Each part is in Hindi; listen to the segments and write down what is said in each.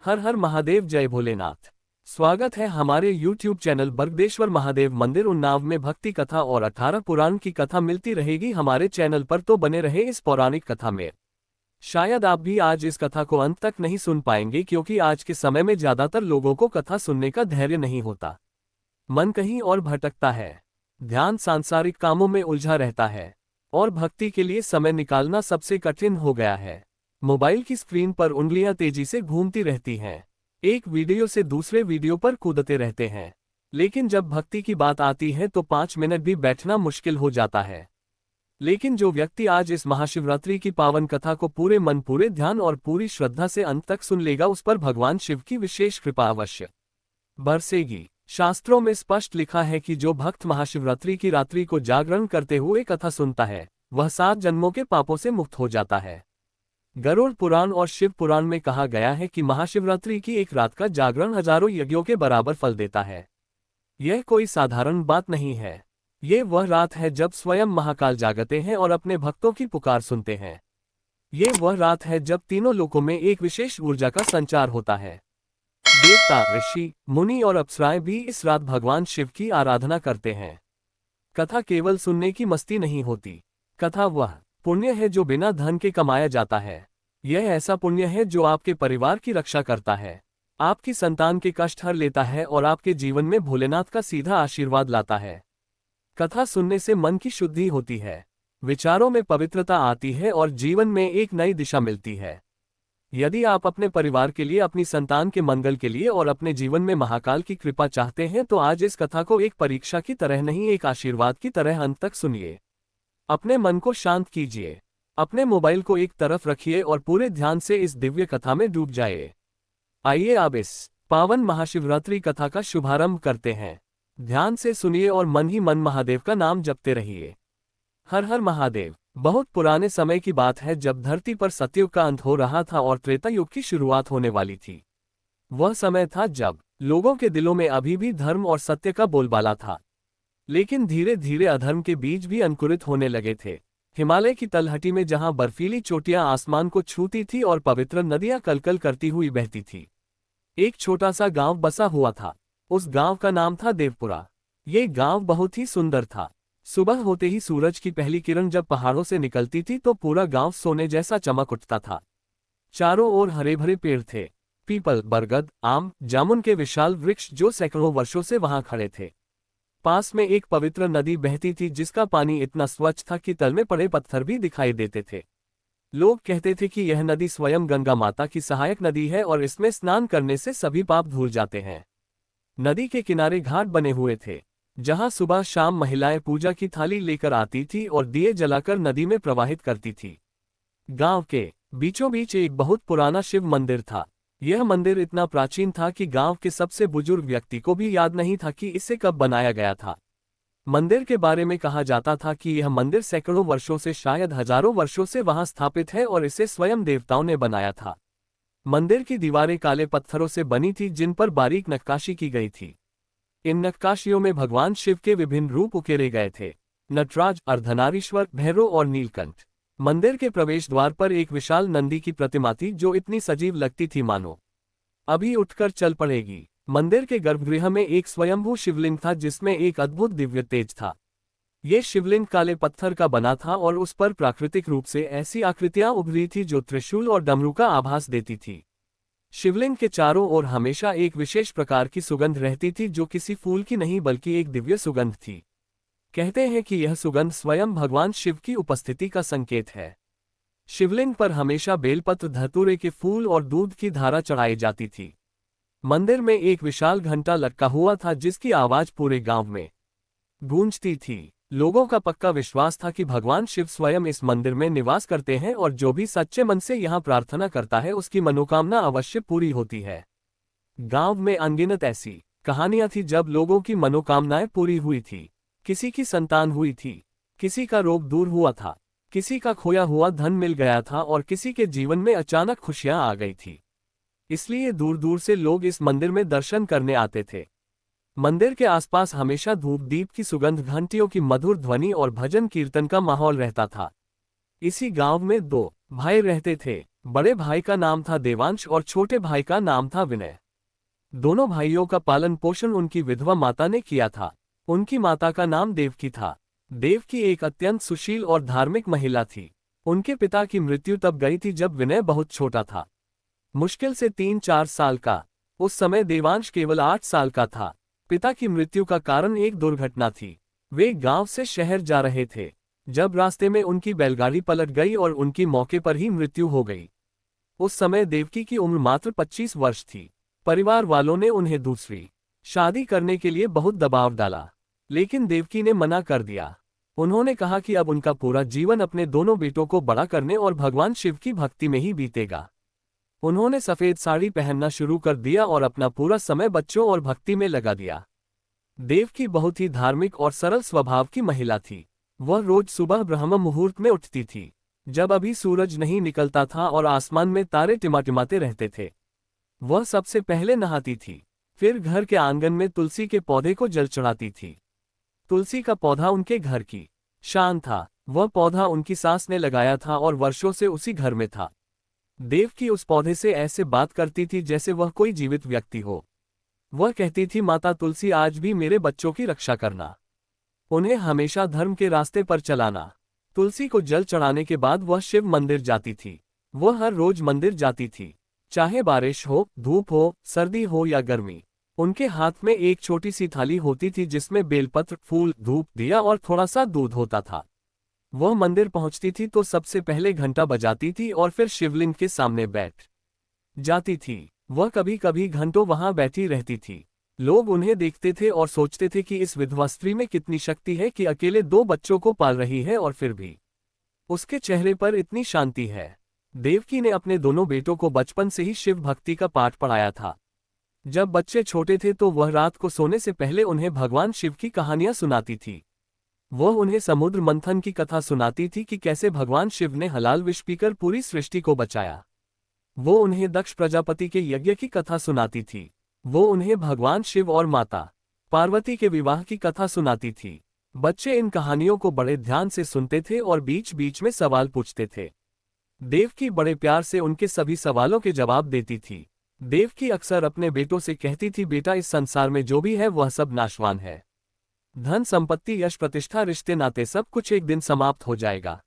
हर हर महादेव, जय भोलेनाथ। स्वागत है हमारे YouTube चैनल बरगदेश्वर महादेव मंदिर उन्नाव में भक्ति कथा और 18 पुराण की कथा मिलती रहेगी हमारे चैनल पर, तो बने रहे इस पौराणिक कथा में। शायद आप भी आज इस कथा को अंत तक नहीं सुन पाएंगे, क्योंकि आज के समय में ज्यादातर लोगों को कथा सुनने का धैर्य नहीं होता। मन कहीं और भटकता है, ध्यान सांसारिक कामों में उलझा रहता है और भक्ति के लिए समय निकालना सबसे कठिन हो गया है। मोबाइल की स्क्रीन पर उंगलियां तेजी से घूमती रहती हैं, एक वीडियो से दूसरे वीडियो पर कूदते रहते हैं, लेकिन जब भक्ति की बात आती है तो 5 मिनट भी बैठना मुश्किल हो जाता है। लेकिन जो व्यक्ति आज इस महाशिवरात्रि की पावन कथा को पूरे मन, पूरे ध्यान और पूरी श्रद्धा से अंत तक सुन लेगा, उस पर भगवान शिव की विशेष कृपा अवश्य बरसेगी। शास्त्रों में स्पष्ट लिखा है कि जो भक्त महाशिवरात्रि की रात्रि को जागरण करते हुए कथा सुनता है, वह 7 जन्मों के पापों से मुक्त हो जाता है। गरुड़ पुराण और शिव पुराण में कहा गया है कि महाशिवरात्रि की एक रात का जागरण हजारों यज्ञों के बराबर फल देता है। यह कोई साधारण बात नहीं है, ये वह रात है जब स्वयं महाकाल जागते हैं और अपने भक्तों की पुकार सुनते हैं। ये वह रात है जब तीनों लोकों में एक विशेष ऊर्जा का संचार होता है। देवता, ऋषि, मुनि और अप्सराएं भी इस रात भगवान शिव की आराधना करते हैं। कथा केवल सुनने की मस्ती नहीं होती, कथा वह पुण्य है जो बिना धन के कमाया जाता है। यह ऐसा पुण्य है जो आपके परिवार की रक्षा करता है, आपकी संतान के कष्ट हर लेता है और आपके जीवन में भोलेनाथ का सीधा आशीर्वाद लाता है। कथा सुनने से मन की शुद्धि होती है, विचारों में पवित्रता आती है और जीवन में एक नई दिशा मिलती है। यदि आप अपने परिवार के लिए, अपनी संतान के मंगल के लिए और अपने जीवन में महाकाल की कृपा चाहते हैं, तो आज इस कथा को एक परीक्षा की तरह नहीं, एक आशीर्वाद की तरह अंत तक सुनिए। अपने मन को शांत कीजिए, अपने मोबाइल को एक तरफ रखिए और पूरे ध्यान से इस दिव्य कथा में डूब जाइए। आइए अब इस पावन महाशिवरात्रि कथा का शुभारंभ करते हैं। ध्यान से सुनिए और मन ही मन महादेव का नाम जपते रहिए। हर हर महादेव। बहुत पुराने समय की बात है, जब धरती पर सतयुग का अंत हो रहा था और त्रेता युग की शुरुआत होने वाली थी। वह समय था जब लोगों के दिलों में अभी भी धर्म और सत्य का बोलबाला था, लेकिन धीरे धीरे अधर्म के बीज भी अंकुरित होने लगे थे। हिमालय की तलहटी में जहां बर्फीली चोटियां आसमान को छूती थी और पवित्र नदियां कलकल करती हुई बहती थी, एक छोटा सा गांव बसा हुआ था। उस गांव का नाम था देवपुरा। ये गांव बहुत ही सुंदर था। सुबह होते ही सूरज की पहली किरण जब पहाड़ों से निकलती थी तो पूरा गांव सोने जैसा चमक उठता था। चारों ओर हरे भरे पेड़ थे, पीपल, बरगद, आम, जामुन के विशाल वृक्ष जो सैकड़ों वर्षों से वहां खड़े थे। पास में एक पवित्र नदी बहती थी, जिसका पानी इतना स्वच्छ था कि तल में पड़े पत्थर भी दिखाई देते थे। लोग कहते थे कि यह नदी स्वयं गंगा माता की सहायक नदी है और इसमें स्नान करने से सभी पाप धुल जाते हैं। नदी के किनारे घाट बने हुए थे, जहां सुबह शाम महिलाएं पूजा की थाली लेकर आती थी और दिए जलाकर नदी में प्रवाहित करती थी। गांव के बीचों बीच एक बहुत पुराना शिव मंदिर था। यह मंदिर इतना प्राचीन था कि गांव के सबसे बुजुर्ग व्यक्ति को भी याद नहीं था कि इसे कब बनाया गया था। मंदिर के बारे में कहा जाता था कि यह मंदिर सैकड़ों वर्षों से, शायद हजारों वर्षों से वहां स्थापित है और इसे स्वयं देवताओं ने बनाया था। मंदिर की दीवारें काले पत्थरों से बनी थी, जिन पर बारीक नक्काशी की गई थी। इन नक्काशियों में भगवान शिव के विभिन्न रूप उकेरे गए थे: नटराज, अर्धनारीश्वर, भैरव और नीलकंठ। मंदिर के प्रवेश द्वार पर एक विशाल नंदी की प्रतिमा थी, जो इतनी सजीव लगती थी मानो अभी उठकर चल पड़ेगी। मंदिर के गर्भगृह में एक स्वयंभू शिवलिंग था, जिसमें एक अद्भुत दिव्य तेज था। ये शिवलिंग काले पत्थर का बना था और उस पर प्राकृतिक रूप से ऐसी आकृतियां उभरी थी जो त्रिशूल और डमरू का आभास देती थी। शिवलिंग के चारों ओर हमेशा एक विशेष प्रकार की सुगंध रहती थी, जो किसी फूल की नहीं बल्कि एक दिव्य सुगंध थी। कहते हैं कि यह सुगंध स्वयं भगवान शिव की उपस्थिति का संकेत है। शिवलिंग पर हमेशा बेलपत्र, धतूरे के फूल और दूध की धारा चढ़ाई जाती थी। मंदिर में एक विशाल घंटा लटका हुआ था, जिसकी आवाज पूरे गांव में गूंजती थी। लोगों का पक्का विश्वास था कि भगवान शिव स्वयं इस मंदिर में निवास करते हैं और जो भी सच्चे मन से यहां प्रार्थना करता है, उसकी मनोकामना अवश्य पूरी होती है। गांव में अनगिनत ऐसी कहानियां थी जब लोगों की मनोकामनाएं पूरी हुई थी। किसी की संतान हुई थी, किसी का रोग दूर हुआ था, किसी का खोया हुआ धन मिल गया था और किसी के जीवन में अचानक खुशियां आ गई थी। इसलिए दूर दूर से लोग इस मंदिर में दर्शन करने आते थे। मंदिर के आसपास हमेशा धूप दीप की सुगंध, घंटियों की मधुर ध्वनि और भजन कीर्तन का माहौल रहता था। इसी गांव में 2 भाई रहते थे। बड़े भाई का नाम था देवांश और छोटे भाई का नाम था विनय। दोनों भाइयों का पालन पोषण उनकी विधवा माता ने किया था। उनकी माता का नाम देवकी था। देवकी एक अत्यंत सुशील और धार्मिक महिला थी। उनके पिता की मृत्यु तब गई थी जब विनय बहुत छोटा था, मुश्किल से 3-4 साल का। उस समय देवांश केवल 8 साल का था। पिता की मृत्यु का कारण एक दुर्घटना थी। वे गांव से शहर जा रहे थे जब रास्ते में उनकी बैलगाड़ी पलट गई और उनकी मौके पर ही मृत्यु हो गई। उस समय देवकी की उम्र मात्र 25 वर्ष थी। परिवार वालों ने उन्हें दूसरी शादी करने के लिए बहुत दबाव डाला, लेकिन देवकी ने मना कर दिया। उन्होंने कहा कि अब उनका पूरा जीवन अपने दोनों बेटों को बड़ा करने और भगवान शिव की भक्ति में ही बीतेगा। उन्होंने सफेद साड़ी पहनना शुरू कर दिया और अपना पूरा समय बच्चों और भक्ति में लगा दिया। देवकी बहुत ही धार्मिक और सरल स्वभाव की महिला थी। वह रोज सुबह ब्रह्म मुहूर्त में उठती थी, जब अभी सूरज नहीं निकलता था और आसमान में तारे टिमाटिमाते रहते थे। वह सबसे पहले नहाती थी, फिर घर के आंगन में तुलसी के पौधे को जल चढ़ाती थी। तुलसी का पौधा उनके घर की शान था। वह पौधा उनकी सास ने लगाया था और वर्षों से उसी घर में था। देवकी उस पौधे से ऐसे बात करती थी जैसे वह कोई जीवित व्यक्ति हो। वह कहती थी, माता तुलसी, आज भी मेरे बच्चों की रक्षा करना, उन्हें हमेशा धर्म के रास्ते पर चलाना। तुलसी को जल चढ़ाने के बाद वह शिव मंदिर जाती थी। वह हर रोज मंदिर जाती थी, चाहे बारिश हो, धूप हो, सर्दी हो या गर्मी। उनके हाथ में एक छोटी सी थाली होती थी जिसमें बेलपत्र, फूल, धूप, दिया और थोड़ा सा दूध होता था। वह मंदिर पहुंचती थी तो सबसे पहले घंटा बजाती थी और फिर शिवलिंग के सामने बैठ जाती थी। वह कभी कभी घंटों वहां बैठी रहती थी। लोग उन्हें देखते थे और सोचते थे कि इस विधवा स्त्री में कितनी शक्ति है कि अकेले 2 बच्चों को पाल रही है और फिर भी उसके चेहरे पर इतनी शांति है। देवकी ने अपने दोनों बेटों को बचपन से ही शिव भक्ति का पाठ पढ़ाया था। जब बच्चे छोटे थे तो वह रात को सोने से पहले उन्हें भगवान शिव की कहानियां सुनाती थी। वह उन्हें समुद्र मंथन की कथा सुनाती थी कि कैसे भगवान शिव ने हलाल विष पीकर पूरी सृष्टि को बचाया। वो उन्हें दक्ष प्रजापति के यज्ञ की कथा सुनाती थी। वो उन्हें भगवान शिव और माता पार्वती के विवाह की कथा सुनाती थी। बच्चे इन कहानियों को बड़े ध्यान से सुनते थे और बीच बीच में सवाल पूछते थे। देवकी बड़े प्यार से उनके सभी सवालों के जवाब देती थी। देवकी अक्सर अपने बेटों से कहती थी, बेटा, इस संसार में जो भी है वह सब नाशवान है। धन संपत्ति, यश, प्रतिष्ठा, रिश्ते नाते, सब कुछ एक दिन समाप्त हो जाएगा।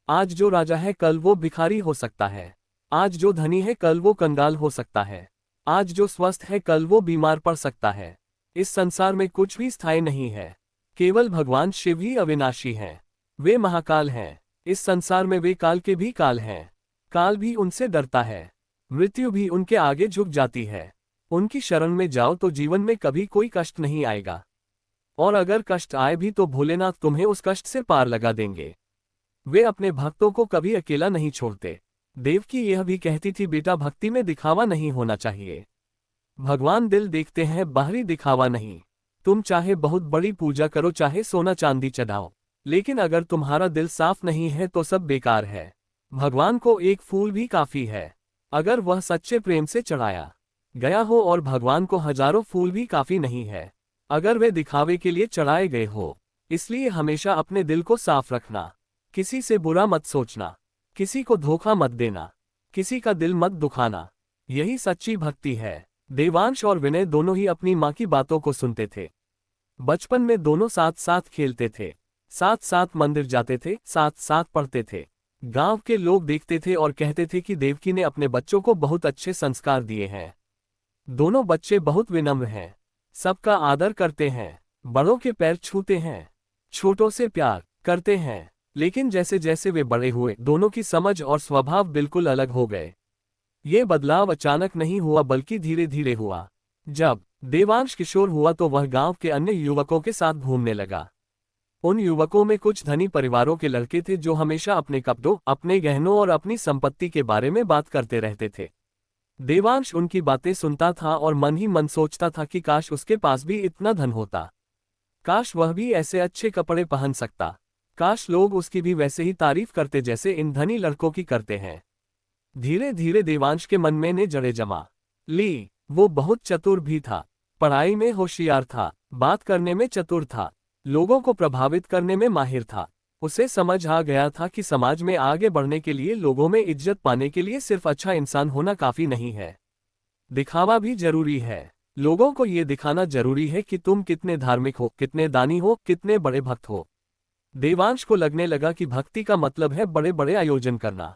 आज जो राजा है कल वो भिखारी हो सकता है। आज जो धनी है कल वो कंगाल हो सकता है। आज जो स्वस्थ है कल वो बीमार पड़ सकता है। इस संसार में कुछ भी स्थायी नहीं है। केवल भगवान शिव ही अविनाशी हैं। वे महाकाल हैं। इस संसार में वे काल के भी काल हैं। काल भी उनसे डरता है। मृत्यु भी उनके आगे झुक जाती है। उनकी शरण में जाओ तो जीवन में कभी कोई कष्ट नहीं आएगा, और अगर कष्ट आए भी तो भोलेनाथ तुम्हें उस कष्ट से पार लगा देंगे। वे अपने भक्तों को कभी अकेला नहीं छोड़ते। देवकी यह भी कहती थी, बेटा, भक्ति में दिखावा नहीं होना चाहिए। भगवान दिल देखते हैं, बाहरी दिखावा नहीं। तुम चाहे बहुत बड़ी पूजा करो, चाहे सोना चांदी चढ़ाओ, लेकिन अगर तुम्हारा दिल साफ नहीं है तो सब बेकार है। भगवान को एक फूल भी काफी है, अगर वह सच्चे प्रेम से चढ़ाया गया हो, और भगवान को हजारों फूल भी काफी नहीं है, अगर वे दिखावे के लिए चढ़ाए गए हो। इसलिए हमेशा अपने दिल को साफ रखना। किसी से बुरा मत सोचना, किसी को धोखा मत देना, किसी का दिल मत दुखाना। यही सच्ची भक्ति है। देवांश और विनय दोनों ही अपनी माँ की बातों को सुनते थे। बचपन में दोनों साथ साथ खेलते थे, साथ साथ मंदिर जाते थे, साथ साथ पढ़ते थे। गांव के लोग देखते थे और कहते थे कि देवकी ने अपने बच्चों को बहुत अच्छे संस्कार दिए हैं। दोनों बच्चे बहुत विनम्र हैं, सबका आदर करते हैं, बड़ों के पैर छूते हैं, छोटों से प्यार करते हैं। लेकिन जैसे जैसे वे बड़े हुए, दोनों की समझ और स्वभाव बिल्कुल अलग हो गए। ये बदलाव अचानक नहीं हुआ बल्कि धीरे धीरे हुआ। जब देवांश किशोर हुआ तो वह गांव के अन्य युवकों के साथ घूमने लगा। उन युवकों में कुछ धनी परिवारों के लड़के थे जो हमेशा अपने कपड़ों, अपने गहनों और अपनी संपत्ति के बारे में बात करते रहते थे। देवांश उनकी बातें सुनता था और मन ही मन सोचता था कि काश उसके पास भी इतना धन होता, काश वह भी ऐसे अच्छे कपड़े पहन सकता, काश लोग उसकी भी वैसे ही तारीफ करते जैसे इन धनी लड़कों की करते हैं। धीरे धीरे देवांश के मन में ने जड़ें जमा ली। वो बहुत चतुर भी था, पढ़ाई में होशियार था, बात करने में चतुर था, लोगों को प्रभावित करने में माहिर था। उसे समझ आ गया था कि समाज में आगे बढ़ने के लिए, लोगों में इज्जत पाने के लिए सिर्फ अच्छा इंसान होना काफी नहीं है, दिखावा भी जरूरी है। लोगों को ये दिखाना जरूरी है कि तुम कितने धार्मिक हो, कितने दानी हो, कितने बड़े भक्त हो। देवांश को लगने लगा कि भक्ति का मतलब है बड़े बड़े आयोजन करना,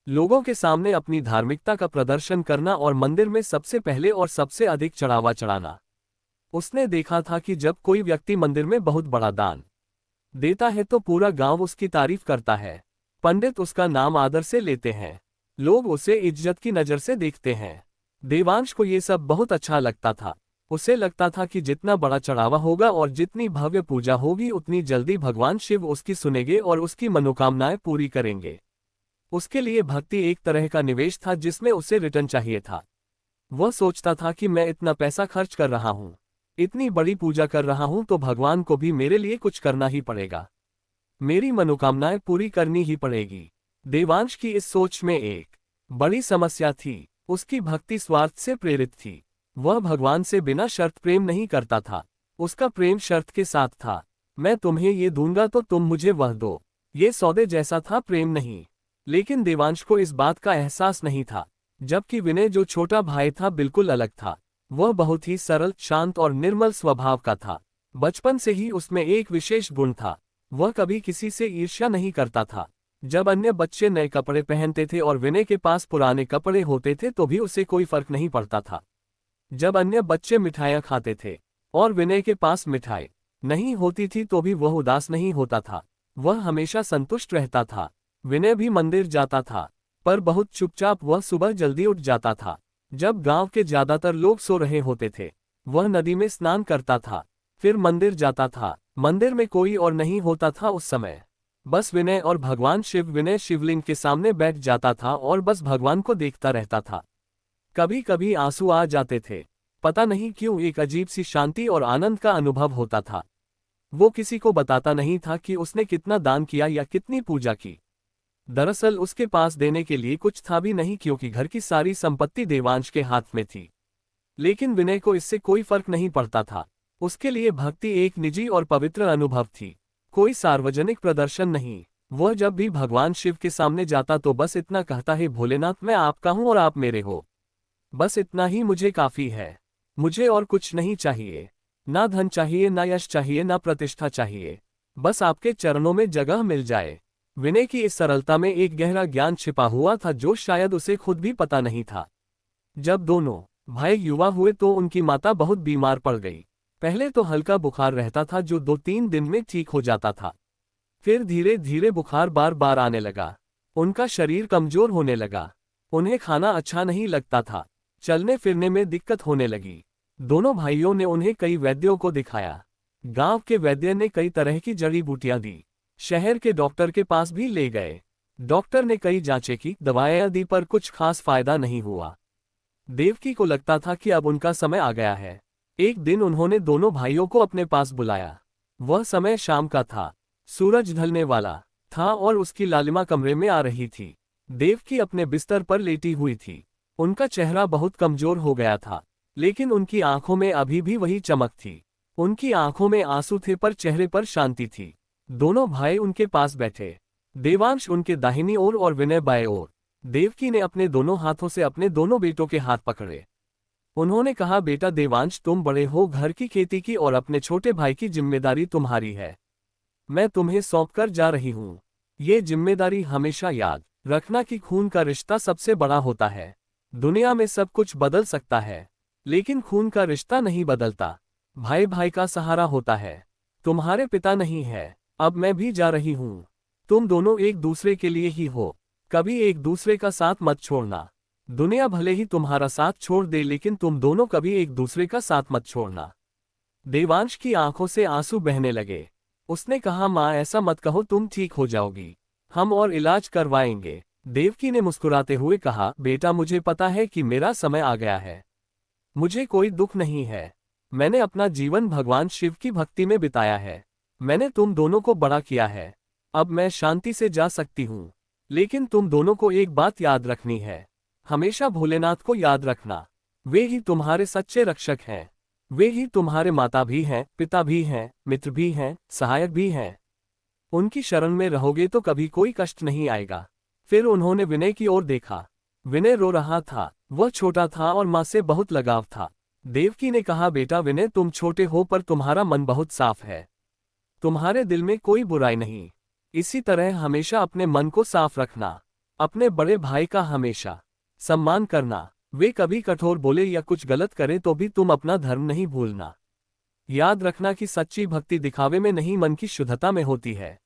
लोगों के सामने अपनी धार्मिकता का प्रदर्शन करना और मंदिर में सबसे पहले और सबसे अधिक चढ़ावा चढ़ाना। उसने देखा था कि जब कोई व्यक्ति मंदिर में बहुत बड़ा दान देता है तो पूरा गांव उसकी तारीफ करता है, पंडित उसका नाम आदर से लेते हैं, लोग उसे इज्जत की नजर से देखते हैं। देवांश को ये सब बहुत अच्छा लगता था। उसे लगता था कि जितना बड़ा चढ़ावा होगा और जितनी भव्य पूजा होगी, उतनी जल्दी भगवान शिव उसकी सुनेंगे और उसकी मनोकामनाएं पूरी करेंगे। उसके लिए भक्ति एक तरह का निवेश था जिसमें उसे रिटर्न चाहिए था। वह सोचता था कि मैं इतना पैसा खर्च कर रहा हूँ, इतनी बड़ी पूजा कर रहा हूं, तो भगवान को भी मेरे लिए कुछ करना ही पड़ेगा, मेरी मनोकामनाएं पूरी करनी ही पड़ेगी। देवांश की इस सोच में एक बड़ी समस्या थी। उसकी भक्ति स्वार्थ से प्रेरित थी। वह भगवान से बिना शर्त प्रेम नहीं करता था। उसका प्रेम शर्त के साथ था। मैं तुम्हें ये दूंगा तो तुम मुझे वह दो। ये सौदे जैसा था, प्रेम नहीं। लेकिन देवांश को इस बात का एहसास नहीं था। जबकि विनय, जो छोटा भाई था, बिल्कुल अलग था। वह बहुत ही सरल, शांत और निर्मल स्वभाव का था। बचपन से ही उसमें एक विशेष गुण था, वह कभी किसी से ईर्ष्या नहीं करता था। जब अन्य बच्चे नए कपड़े पहनते थे और विनय के पास पुराने कपड़े होते थे तो भी उसे कोई फर्क नहीं पड़ता था। जब अन्य बच्चे मिठाइयाँ खाते थे और विनय के पास मिठाई नहीं होती थी तो भी वह उदास नहीं होता था, वह हमेशा संतुष्ट रहता था। विनय भी मंदिर जाता था, पर बहुत चुपचाप। वह सुबह जल्दी उठ जाता था, जब गांव के ज्यादातर लोग सो रहे होते थे। वह नदी में स्नान करता था, फिर मंदिर जाता था। मंदिर में कोई और नहीं होता था उस समय, बस विनय और भगवान शिव। विनय शिवलिंग के सामने बैठ जाता था और बस भगवान को देखता रहता था। कभी कभी आंसू आ जाते थे, पता नहीं क्यों एक अजीब सी शांति और आनंद का अनुभव होता था। वो किसी को बताता नहीं था कि उसने कितना दान किया या कितनी पूजा की। दरअसल उसके पास देने के लिए कुछ था भी नहीं, क्योंकि घर की सारी संपत्ति देवांश के हाथ में थी। लेकिन विनय को इससे कोई फर्क नहीं पड़ता था। उसके लिए भक्ति एक निजी और पवित्र अनुभव थी, कोई सार्वजनिक प्रदर्शन नहीं। वह जब भी भगवान शिव के सामने जाता तो बस इतना कहता है, भोलेनाथ, मैं आपका हूं और आप मेरे हो। बस इतना ही मुझे काफी है। मुझे और कुछ नहीं चाहिए, ना धन चाहिए, ना यश चाहिए, ना प्रतिष्ठा चाहिए। बस आपके चरणों में जगह मिल जाए। विनय की इस सरलता में एक गहरा ज्ञान छिपा हुआ था जो शायद उसे खुद भी पता नहीं था। जब दोनों भाई युवा हुए तो उनकी माता बहुत बीमार पड़ गई। पहले तो हल्का बुखार रहता था जो 2-3 दिन में ठीक हो जाता था। फिर धीरे धीरे बुखार बार बार आने लगा। उनका शरीर कमजोर होने लगा। उन्हें खाना अच्छा नहीं लगता था, चलने फिरने में दिक्कत होने लगी। दोनों भाइयों ने उन्हें कई वैद्यों को दिखाया। गांव के वैद्य ने कई तरह की जड़ी बूटियां दी, शहर के डॉक्टर के पास भी ले गए। डॉक्टर ने कई जांचें की, दवाएं दी, पर कुछ खास फायदा नहीं हुआ। देवकी को लगता था कि अब उनका समय आ गया है। एक दिन उन्होंने दोनों भाइयों को अपने पास बुलाया। वह समय शाम का था, सूरज ढलने वाला था और उसकी लालिमा कमरे में आ रही थी। देवकी अपने बिस्तर पर लेटी हुई थी। उनका चेहरा बहुत कमजोर हो गया था, लेकिन उनकी आंखों में अभी भी वही चमक थी। उनकी आंखों में आंसू थे पर चेहरे पर शांति थी। दोनों भाई उनके पास बैठे, देवांश उनके दाहिनी ओर और विनय बाएं ओर। देवकी ने अपने दोनों हाथों से अपने दोनों बेटों के हाथ पकड़े। उन्होंने कहा, बेटा देवांश, तुम बड़े हो, घर की खेती की और अपने छोटे भाई की जिम्मेदारी तुम्हारी है। मैं तुम्हें सौंपकर जा रही हूँ। ये जिम्मेदारी हमेशा याद रखना कि खून का रिश्ता सबसे बड़ा होता है। दुनिया में सब कुछ बदल सकता है, लेकिन खून का रिश्ता नहीं बदलता। भाई भाई का सहारा होता है, तुम्हारे पिता नहीं है। अब मैं भी जा रही हूँ। तुम दोनों एक दूसरे के लिए ही हो, कभी एक दूसरे का साथ मत छोड़ना। दुनिया भले ही तुम्हारा साथ छोड़ दे, लेकिन तुम दोनों कभी एक दूसरे का साथ मत छोड़ना। देवांश की आंखों से आंसू बहने लगे। उसने कहा, माँ, ऐसा मत कहो, तुम ठीक हो जाओगी, हम और इलाज करवाएंगे। देवकी ने मुस्कुराते हुए कहा, बेटा, मुझे पता है कि मेरा समय आ गया है। मुझे कोई दुख नहीं है। मैंने अपना जीवन भगवान शिव की भक्ति में बिताया है। मैंने तुम दोनों को बड़ा किया है। अब मैं शांति से जा सकती हूँ। लेकिन तुम दोनों को एक बात याद रखनी है, हमेशा भोलेनाथ को याद रखना। वे ही तुम्हारे सच्चे रक्षक हैं। वे ही तुम्हारे माता भी हैं, पिता भी हैं, मित्र भी हैं, सहायक भी हैं। उनकी शरण में रहोगे तो कभी कोई कष्ट नहीं आएगा। फिर उन्होंने विनय की ओर देखा। विनय रो रहा था। वह छोटा था और माँ से बहुत लगाव था। देवकी ने कहा, बेटा विनय, तुम छोटे हो पर तुम्हारा मन बहुत साफ है। तुम्हारे दिल में कोई बुराई नहीं। इसी तरह हमेशा अपने मन को साफ रखना। अपने बड़े भाई का हमेशा सम्मान करना। वे कभी कठोर बोले या कुछ गलत करे तो भी तुम अपना धर्म नहीं भूलना। याद रखना कि सच्ची भक्ति दिखावे में नहीं, मन की शुद्धता में होती है।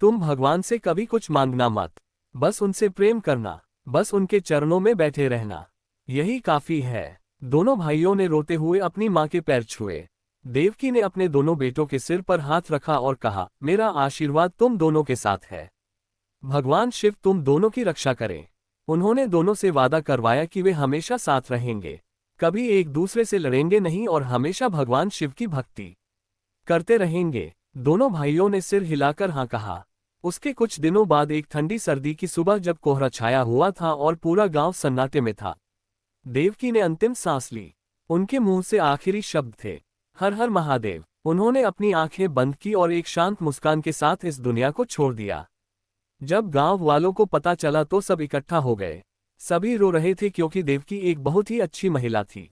तुम भगवान से कभी कुछ मांगना मत। बस उनसे प्रेम करना। बस उनके चरणों में बैठे रहना। यही काफी है। दोनों भाइयों ने रोते हुए अपनी माँ के पैर छुए। देवकी ने अपने दोनों बेटों के सिर पर हाथ रखा और कहा, मेरा आशीर्वाद तुम दोनों के साथ है। भगवान शिव तुम दोनों की रक्षा करें। उन्होंने दोनों से वादा करवाया कि वे हमेशा साथ रहेंगे, कभी एक दूसरे से लड़ेंगे नहीं और हमेशा भगवान शिव की भक्ति करते रहेंगे। दोनों भाइयों ने सिर हिलाकर हाँ कहा। उसके कुछ दिनों बाद एक ठंडी सर्दी की सुबह जब कोहरा छाया हुआ था और पूरा गांव सन्नाटे में था, देवकी ने अंतिम सांस ली। उनके मुंह से आखिरी शब्द थे, हर हर महादेव। उन्होंने अपनी आंखें बंद की और एक शांत मुस्कान के साथ इस दुनिया को छोड़ दिया। जब गांव वालों को पता चला तो सब इकट्ठा हो गए। सभी रो रहे थे क्योंकि देवकी एक बहुत ही अच्छी महिला थी।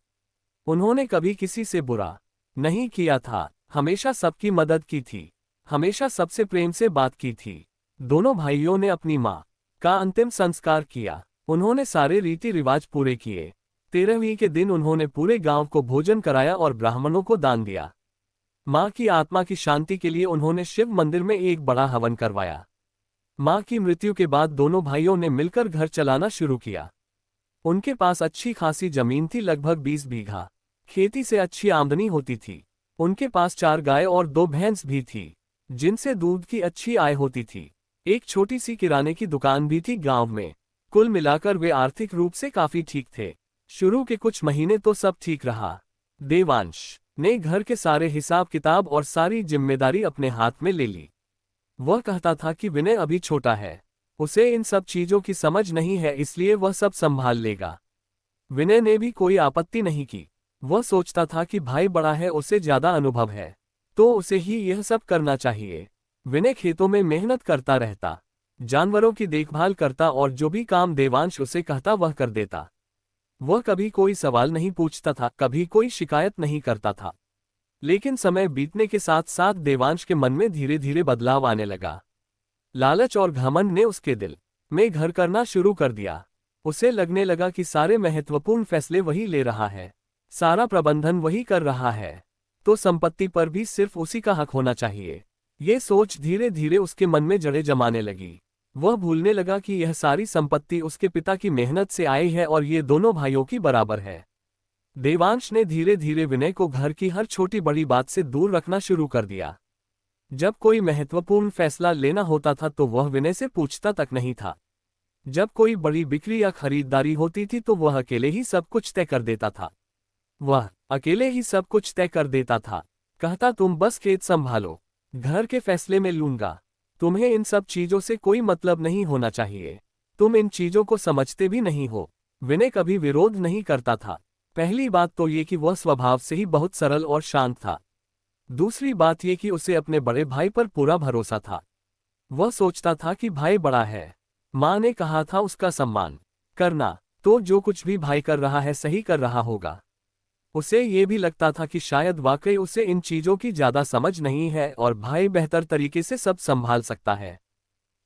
उन्होंने कभी किसी से बुरा नहीं किया था, हमेशा सबकी मदद की थी, हमेशा सबसे प्रेम से बात की थी। दोनों भाइयों ने अपनी माँ का अंतिम संस्कार किया। उन्होंने सारे रीति रिवाज पूरे किए। 13वीं के दिन उन्होंने पूरे गांव को भोजन कराया और ब्राह्मणों को दान दिया। माँ की आत्मा की शांति के लिए उन्होंने शिव मंदिर में एक बड़ा हवन करवाया। माँ की मृत्यु के बाद दोनों भाइयों ने मिलकर घर चलाना शुरू किया। उनके पास अच्छी खासी जमीन थी, लगभग 20 बीघा। खेती से अच्छी आमदनी होती थी। उनके पास 4 गाय और 2 भैंस भी थी, जिनसे दूध की अच्छी आय होती थी। एक छोटी सी किराने की दुकान भी थी गांव में। कुल मिलाकर वे आर्थिक रूप से काफी ठीक थे। शुरू के कुछ महीने तो सब ठीक रहा। देवांश ने घर के सारे हिसाब किताब और सारी जिम्मेदारी अपने हाथ में ले ली। वह कहता था कि विनय अभी छोटा है, उसे इन सब चीजों की समझ नहीं है, इसलिए वह सब संभाल लेगा। विनय ने भी कोई आपत्ति नहीं की। वह सोचता था कि भाई बड़ा है, उसे ज्यादा अनुभव है, तो उसे ही यह सब करना चाहिए। विनय खेतों में मेहनत करता रहता, जानवरों की देखभाल करता और जो भी काम देवांश उसे कहता वह कर देता। वह कभी कोई सवाल नहीं पूछता था, कभी कोई शिकायत नहीं करता था। लेकिन समय बीतने के साथ साथ देवांश के मन में धीरे धीरे बदलाव आने लगा। लालच और घमंड ने उसके दिल में घर करना शुरू कर दिया। उसे लगने लगा कि सारे महत्वपूर्ण फैसले वही ले रहा है, सारा प्रबंधन वही कर रहा है, तो संपत्ति पर भी सिर्फ उसी का हक होना चाहिए। ये सोच धीरे धीरे उसके मन में जड़ें जमाने लगी। वह भूलने लगा कि यह सारी संपत्ति उसके पिता की मेहनत से आई है और ये दोनों भाइयों की बराबर है। देवांश ने धीरे धीरे विनय को घर की हर छोटी बड़ी बात से दूर रखना शुरू कर दिया। जब कोई महत्वपूर्ण फैसला लेना होता था तो वह विनय से पूछता तक नहीं था। जब कोई बड़ी बिक्री या खरीदारी होती थी तो वह अकेले ही सब कुछ तय कर देता था। कहता, तुम बस खेत संभालो, घर के फैसले में लूंगा, तुम्हें इन सब चीजों से कोई मतलब नहीं होना चाहिए, तुम इन चीजों को समझते भी नहीं हो। विनय कभी विरोध नहीं करता था। पहली बात तो ये कि वह स्वभाव से ही बहुत सरल और शांत था। दूसरी बात ये कि उसे अपने बड़े भाई पर पूरा भरोसा था। वह सोचता था कि भाई बड़ा है, माँ ने कहा था उसका सम्मान करना, तो जो कुछ भी भाई कर रहा है सही कर रहा होगा। उसे ये भी लगता था कि शायद वाकई उसे इन चीजों की ज्यादा समझ नहीं है और भाई बेहतर तरीके से सब संभाल सकता है।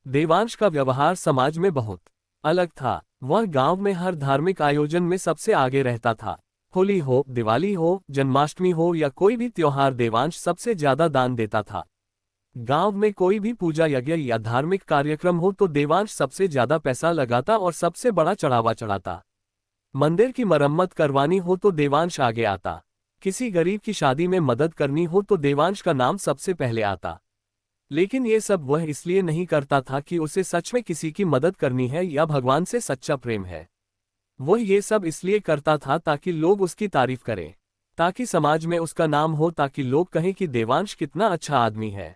देवांश का व्यवहार समाज में बहुत अलग था। वह गांव में हर धार्मिक आयोजन में सबसे आगे रहता था। होली हो, दिवाली हो, जन्माष्टमी हो या कोई भी त्योहार, देवांश सबसे ज्यादा दान देता था। गांव में कोई भी पूजा यज्ञ या धार्मिक कार्यक्रम हो तो देवांश सबसे ज्यादा पैसा लगाता और सबसे बड़ा चढ़ावा चढ़ाता। मंदिर की मरम्मत करवानी हो तो देवांश आगे आता। किसी गरीब की शादी में मदद करनी हो तो देवांश का नाम सबसे पहले आता। लेकिन ये सब वह इसलिए नहीं करता था कि उसे सच में किसी की मदद करनी है या भगवान से सच्चा प्रेम है। वह ये सब इसलिए करता था ताकि लोग उसकी तारीफ करें, ताकि समाज में उसका नाम हो, ताकि लोग कहें कि देवांश कितना अच्छा आदमी है,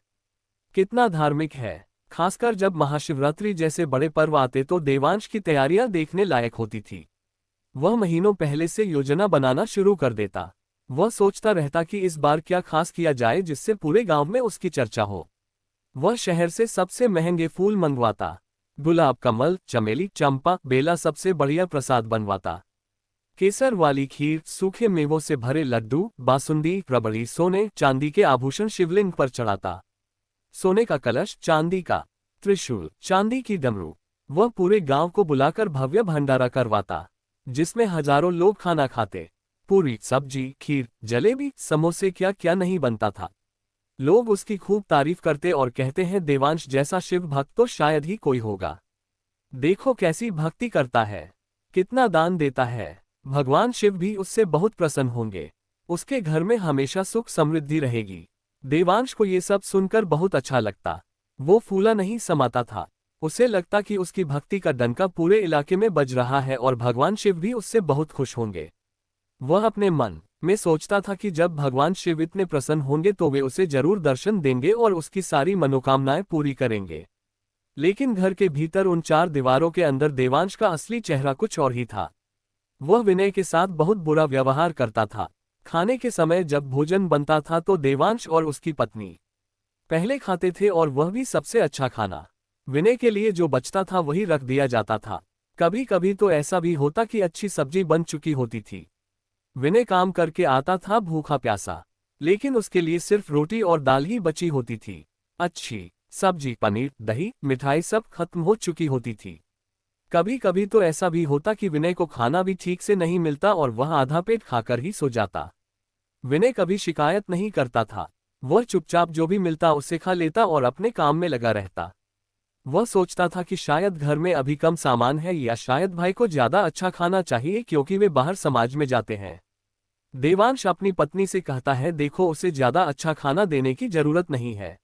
कितना धार्मिक है। खासकर जब महाशिवरात्रि जैसे बड़े पर्व आते तो देवांश की तैयारियां देखने लायक होती थी। वह महीनों पहले से योजना बनाना शुरू कर देता। वह सोचता रहता कि इस बार क्या खास किया जाए जिससे पूरे गांव में उसकी चर्चा हो। वह शहर से सबसे महंगे फूल मंगवाता। गुलाब, कमल, चमेली, चंपा, बेला सबसे बढ़िया प्रसाद बनवाता। केसर वाली खीर, सूखे मेवों से भरे लड्डू, बासुंदी, रबड़ी, सोने चांदी के आभूषण शिवलिंग पर चढ़ाता। सोने का कलश, चांदी का त्रिशूल, चांदी की डमरू। वह पूरे गांव को बुलाकर भव्य भंडारा करवाता, जिसमें हजारों लोग खाना खाते। पूरी, सब्जी, खीर, जलेबी, समोसे, क्या क्या नहीं बनता था। लोग उसकी खूब तारीफ करते और कहते हैं, देवांश जैसा शिव भक्त तो शायद ही कोई होगा। देखो कैसी भक्ति करता है, कितना दान देता है। भगवान शिव भी उससे बहुत प्रसन्न होंगे। उसके घर में हमेशा सुख समृद्धि रहेगी। देवांश को ये सब सुनकर बहुत अच्छा लगता। वो फूला नहीं समाता था। उसे लगता कि उसकी भक्ति का डंका पूरे इलाके में बज रहा है और भगवान शिव भी उससे बहुत खुश होंगे। वह अपने मन में सोचता था कि जब भगवान शिव इतने प्रसन्न होंगे तो वे उसे जरूर दर्शन देंगे और उसकी सारी मनोकामनाएं पूरी करेंगे। लेकिन घर के भीतर उन चार दीवारों के अंदर देवांश का असली चेहरा कुछ और ही था। वह विनय के साथ बहुत बुरा व्यवहार करता था। खाने के समय जब भोजन बनता था तो देवांश और उसकी पत्नी पहले खाते थे और वह भी सबसे अच्छा खाना। विनय के लिए जो बचता था वही रख दिया जाता था। कभी कभी तो ऐसा भी होता कि अच्छी सब्जी बन चुकी होती थी। विनय काम करके आता था भूखा प्यासा, लेकिन उसके लिए सिर्फ रोटी और दाल ही बची होती थी। अच्छी सब्जी, पनीर, दही, मिठाई सब खत्म हो चुकी होती थी। कभी कभी तो ऐसा भी होता कि विनय को खाना भी ठीक से नहीं मिलता और वह आधा पेट खाकर ही सो जाता। विनय कभी शिकायत नहीं करता था। वह चुपचाप जो भी मिलता उसे खा लेता और अपने काम में लगा रहता। वह सोचता था कि शायद घर में अभी कम सामान है या शायद भाई को ज्यादा अच्छा खाना चाहिए क्योंकि वे बाहर समाज में जाते हैं। देवांश अपनी पत्नी से कहता है, देखो उसे ज्यादा अच्छा खाना देने की जरूरत नहीं है।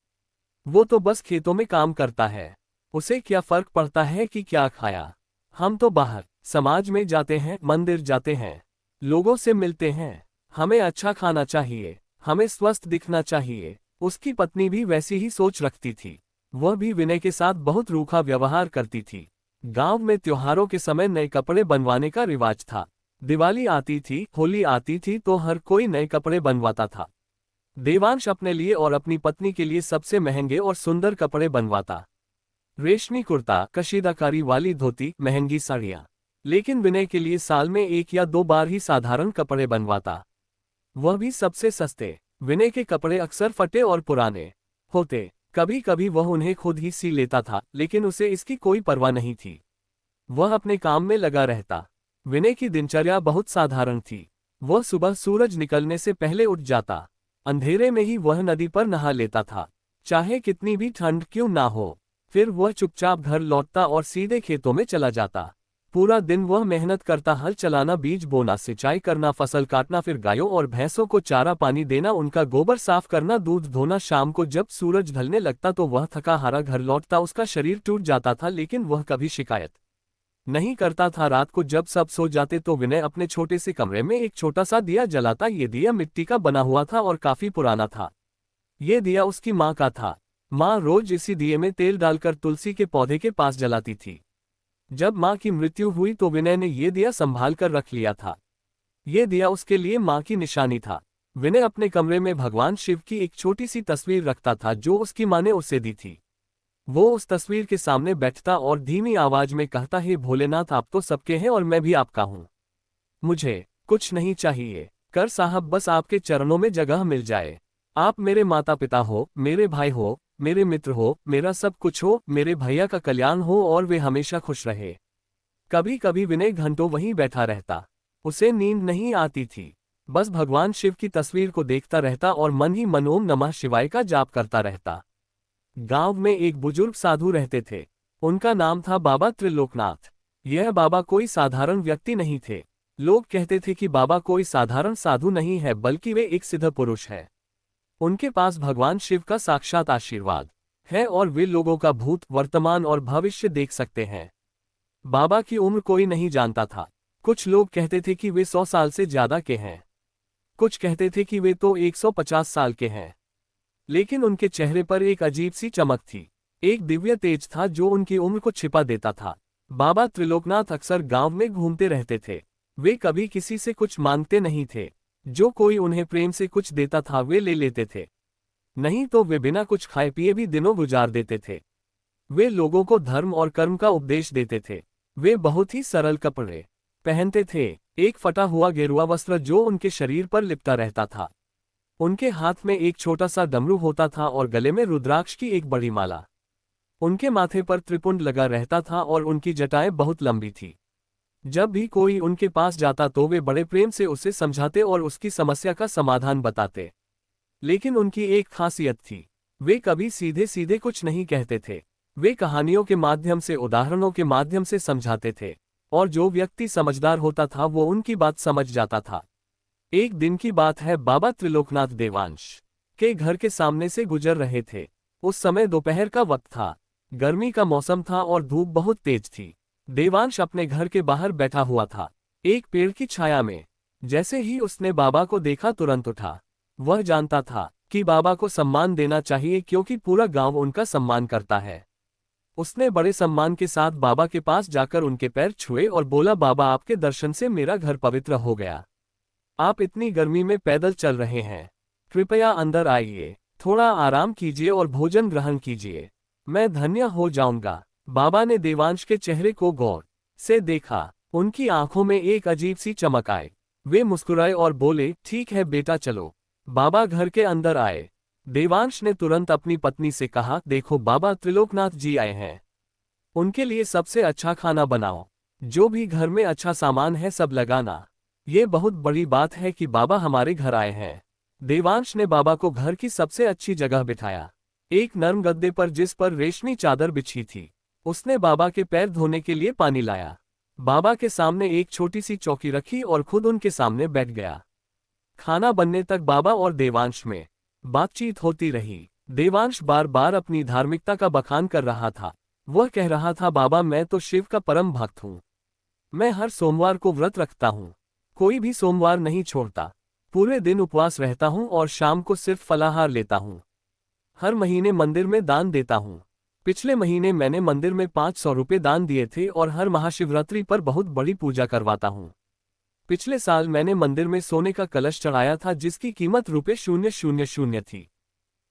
वो तो बस खेतों में काम करता है। उसे क्या फर्क पड़ता है कि क्या खाया। हम तो बाहर समाज में जाते हैं, मंदिर जाते हैं, लोगों से मिलते हैं। हमें अच्छा खाना चाहिए, हमें स्वस्थ दिखना चाहिए। उसकी पत्नी भी वैसी ही सोच रखती थी। वह भी विनय के साथ बहुत रूखा व्यवहार करती थी। गांव में त्योहारों के समय नए कपड़े बनवाने का रिवाज था। दिवाली आती थी, होली आती थी तो हर कोई नए कपड़े बनवाता था। देवांश अपने लिए और अपनी पत्नी के लिए सबसे महंगे और सुंदर कपड़े बनवाता। रेशमी कुर्ता, कशीदाकारी वाली धोती, महंगी साड़ियाँ। लेकिन विनय के लिए साल में 1 या 2 बार ही साधारण कपड़े बनवाता, वह भी सबसे सस्ते। विनय के कपड़े अक्सर फटे और पुराने होते। कभी कभी वह उन्हें खुद ही सी लेता था, लेकिन उसे इसकी कोई परवाह नहीं थी। वह अपने काम में लगा रहता। विनय की दिनचर्या बहुत साधारण थी। वह सुबह सूरज निकलने से पहले उठ जाता। अंधेरे में ही वह नदी पर नहा लेता था, चाहे कितनी भी ठंड क्यों ना हो। फिर वह चुपचाप घर लौटता और सीधे खेतों में चला जाता। पूरा दिन वह मेहनत करता, हल चलाना, बीज बोना, सिंचाई करना, फसल काटना, फिर गायों और भैंसों को चारा पानी देना, उनका गोबर साफ करना, दूध धोना। शाम को जब सूरज ढलने लगता तो वह थका हारा घर लौटता। उसका शरीर टूट जाता था, लेकिन वह कभी शिकायत नहीं करता था। रात को जब सब सो जाते तो विनय अपने छोटे से कमरे में एक छोटा सा दिया जलाता। ये दिया मिट्टी का बना हुआ था और काफी पुराना था। ये दिया उसकी माँ का था। माँ रोज इसी दिए में तेल डालकर तुलसी के पौधे के पास जलाती थी। जब माँ की मृत्यु हुई तो विनय ने ये दिया संभाल कर रख लिया था। ये दिया उसके लिए माँ की निशानी था। विनय अपने कमरे में भगवान शिव की एक छोटी सी तस्वीर रखता था जो उसकी माँ ने उसे दी थी। वो उस तस्वीर के सामने बैठता और धीमी आवाज में कहता, हे भोलेनाथ, आप तो सबके हैं और मैं भी आपका हूँ। मुझे कुछ नहीं चाहिए कर साहब, बस आपके चरणों में जगह मिल जाए। आप मेरे माता पिता हो, मेरे भाई हो, मेरे मित्र हो, मेरा सब कुछ हो। मेरे भैया का कल्याण हो और वे हमेशा खुश रहे। कभी कभी विनय घंटों वहीं बैठा रहता। उसे नींद नहीं आती थी। बस भगवान शिव की तस्वीर को देखता रहता और मन ही मन ओम नमः शिवाय का जाप करता रहता। गांव में एक बुजुर्ग साधु रहते थे। उनका नाम था बाबा त्रिलोकनाथ। यह बाबा कोई साधारण व्यक्ति नहीं थे। लोग कहते थे कि बाबा कोई साधारण साधु नहीं है, बल्कि वे एक सिद्ध पुरुष है। उनके पास भगवान शिव का साक्षात आशीर्वाद है और वे लोगों का भूत, वर्तमान और भविष्य देख सकते हैं। बाबा की उम्र कोई नहीं जानता था। कुछ लोग कहते थे कि वे 100 साल से ज्यादा के हैं। कुछ कहते थे कि वे तो 150 साल के हैं। लेकिन उनके चेहरे पर एक अजीब सी चमक थी। एक दिव्य तेज था जो उनकी उम्र को छिपा देता था। बाबा त्रिलोकनाथ अक्सर गांव में घूमते रहते थे। वे कभी किसी से कुछ मांगते नहीं थे। जो कोई उन्हें प्रेम से कुछ देता था वे ले लेते थे। नहीं तो वे बिना कुछ खाए पिए भी दिनों गुजार देते थे। वे लोगों को धर्म और कर्म का उपदेश देते थे। वे बहुत ही सरल कपड़े पहनते थे, एक फटा हुआ गेरुआ वस्त्र जो उनके शरीर पर लिपटा रहता था। उनके हाथ में एक छोटा सा डमरू होता था और गले में रुद्राक्ष की एक बड़ी माला। उनके माथे पर त्रिपुंड लगा रहता था और उनकी जटाएं बहुत लंबी थी। जब भी कोई उनके पास जाता तो वे बड़े प्रेम से उसे समझाते और उसकी समस्या का समाधान बताते। लेकिन उनकी एक खासियत थी, वे कभी सीधे सीधे कुछ नहीं कहते थे। वे कहानियों के माध्यम से, उदाहरणों के माध्यम से समझाते थे, और जो व्यक्ति समझदार होता था वो उनकी बात समझ जाता था। एक दिन की बात है, बाबा त्रिलोकनाथ देवांश के घर के सामने से गुजर रहे थे। उस समय दोपहर का वक्त था, गर्मी का मौसम था और धूप बहुत तेज थी। देवांश अपने घर के बाहर बैठा हुआ था, एक पेड़ की छाया में। जैसे ही उसने बाबा को देखा तुरंत उठा। वह जानता था कि बाबा को सम्मान देना चाहिए क्योंकि पूरा गांव उनका सम्मान करता है। उसने बड़े सम्मान के साथ बाबा के पास जाकर उनके पैर छुए और बोला, बाबा आपके दर्शन से मेरा घर पवित्र हो गया। आप इतनी गर्मी में पैदल चल रहे हैं, कृपया अंदर आइए, थोड़ा आराम कीजिए और भोजन ग्रहण कीजिए, मैं धन्य हो जाऊंगा। बाबा ने देवांश के चेहरे को गौर से देखा। उनकी आंखों में एक अजीब सी चमक आई। वे मुस्कुराए और बोले, ठीक है बेटा चलो। बाबा घर के अंदर आए। देवांश ने तुरंत अपनी पत्नी से कहा, देखो बाबा त्रिलोकनाथ जी आए हैं, उनके लिए सबसे अच्छा खाना बनाओ, जो भी घर में अच्छा सामान है सब लगाना। ये बहुत बड़ी बात है कि बाबा हमारे घर आए हैं। देवांश ने बाबा को घर की सबसे अच्छी जगह बिठाया, एक नर्म गद्दे पर जिस पर रेशमी चादर बिछी थी। उसने बाबा के पैर धोने के लिए पानी लाया। बाबा के सामने एक छोटी सी चौकी रखी और खुद उनके सामने बैठ गया। खाना बनने तक बाबा और देवांश में बातचीत होती रही। देवांश बार बार अपनी धार्मिकता का बखान कर रहा था। वह कह रहा था, बाबा मैं तो शिव का परम भक्त हूँ, मैं हर सोमवार को व्रत रखता हूँ, कोई भी सोमवार नहीं छोड़ता, पूरे दिन उपवास रहता हूँ और शाम को सिर्फ फलाहार लेता हूँ। हर महीने मंदिर में दान देता हूँ। पिछले महीने मैंने मंदिर में 500 रुपये दान दिए थे और हर महाशिवरात्रि पर बहुत बड़ी पूजा करवाता हूँ। पिछले साल मैंने मंदिर में सोने का कलश चढ़ाया था जिसकी कीमत ₹000 थी।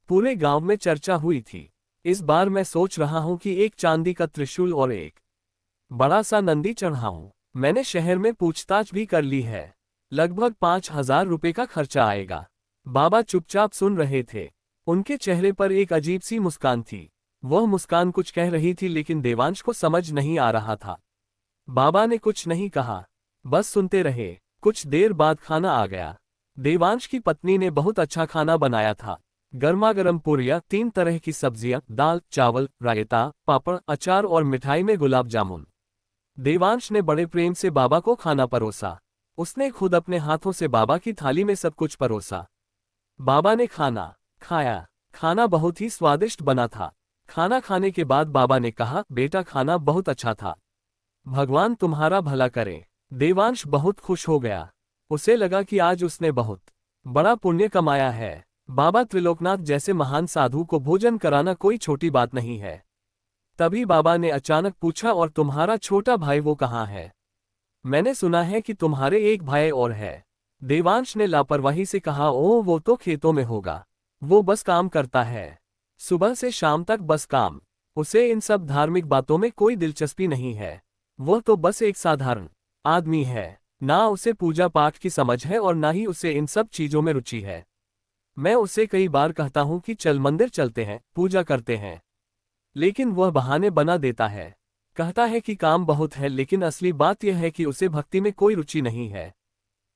पूरे गांव में चर्चा हुई थी। इस बार मैं सोच रहा हूं कि एक चांदी का त्रिशूल और एक बड़ा सा नंदी चढ़ाऊं। मैंने शहर में पूछताछ भी कर ली है, लगभग 5,000 रुपये का खर्चा आएगा। बाबा चुपचाप सुन रहे थे। उनके चेहरे पर एक अजीब सी मुस्कान थी। वह मुस्कान कुछ कह रही थी लेकिन देवांश को समझ नहीं आ रहा था। बाबा ने कुछ नहीं कहा, बस सुनते रहे। कुछ देर बाद खाना आ गया। देवांश की पत्नी ने बहुत अच्छा खाना बनाया था। गर्मागर्म पूरियां, 3 तरह की सब्जियां, दाल, चावल, रायता, पापड़, अचार और मिठाई में गुलाब जामुन। देवांश ने बड़े प्रेम से बाबा को खाना परोसा। उसने खुद अपने हाथों से बाबा की थाली में सब कुछ परोसा। बाबा ने खाना खाया। खाना बहुत ही स्वादिष्ट बना था। खाना खाने के बाद बाबा ने कहा, बेटा खाना बहुत अच्छा था, भगवान तुम्हारा भला करे। देवांश बहुत खुश हो गया। उसे लगा कि आज उसने बहुत बड़ा पुण्य कमाया है। बाबा त्रिलोकनाथ जैसे महान साधु को भोजन कराना कोई छोटी बात नहीं है। तभी बाबा ने अचानक पूछा, और तुम्हारा छोटा भाई वो कहाँ है? मैंने सुना है कि तुम्हारे एक भाई और है। देवांश ने लापरवाही से कहा, ओह वो तो खेतों में होगा, वो बस काम करता है, सुबह से शाम तक बस काम। उसे इन सब धार्मिक बातों में कोई दिलचस्पी नहीं है। वो तो बस एक साधारण आदमी है, ना उसे पूजा पाठ की समझ है और ना ही उसे इन सब चीजों में रुचि है। मैं उसे कई बार कहता हूँ कि चल मंदिर चलते हैं, पूजा करते हैं, लेकिन वह बहाने बना देता है। कहता है कि काम बहुत है, लेकिन असली बात यह है कि उसे भक्ति में कोई रुचि नहीं है।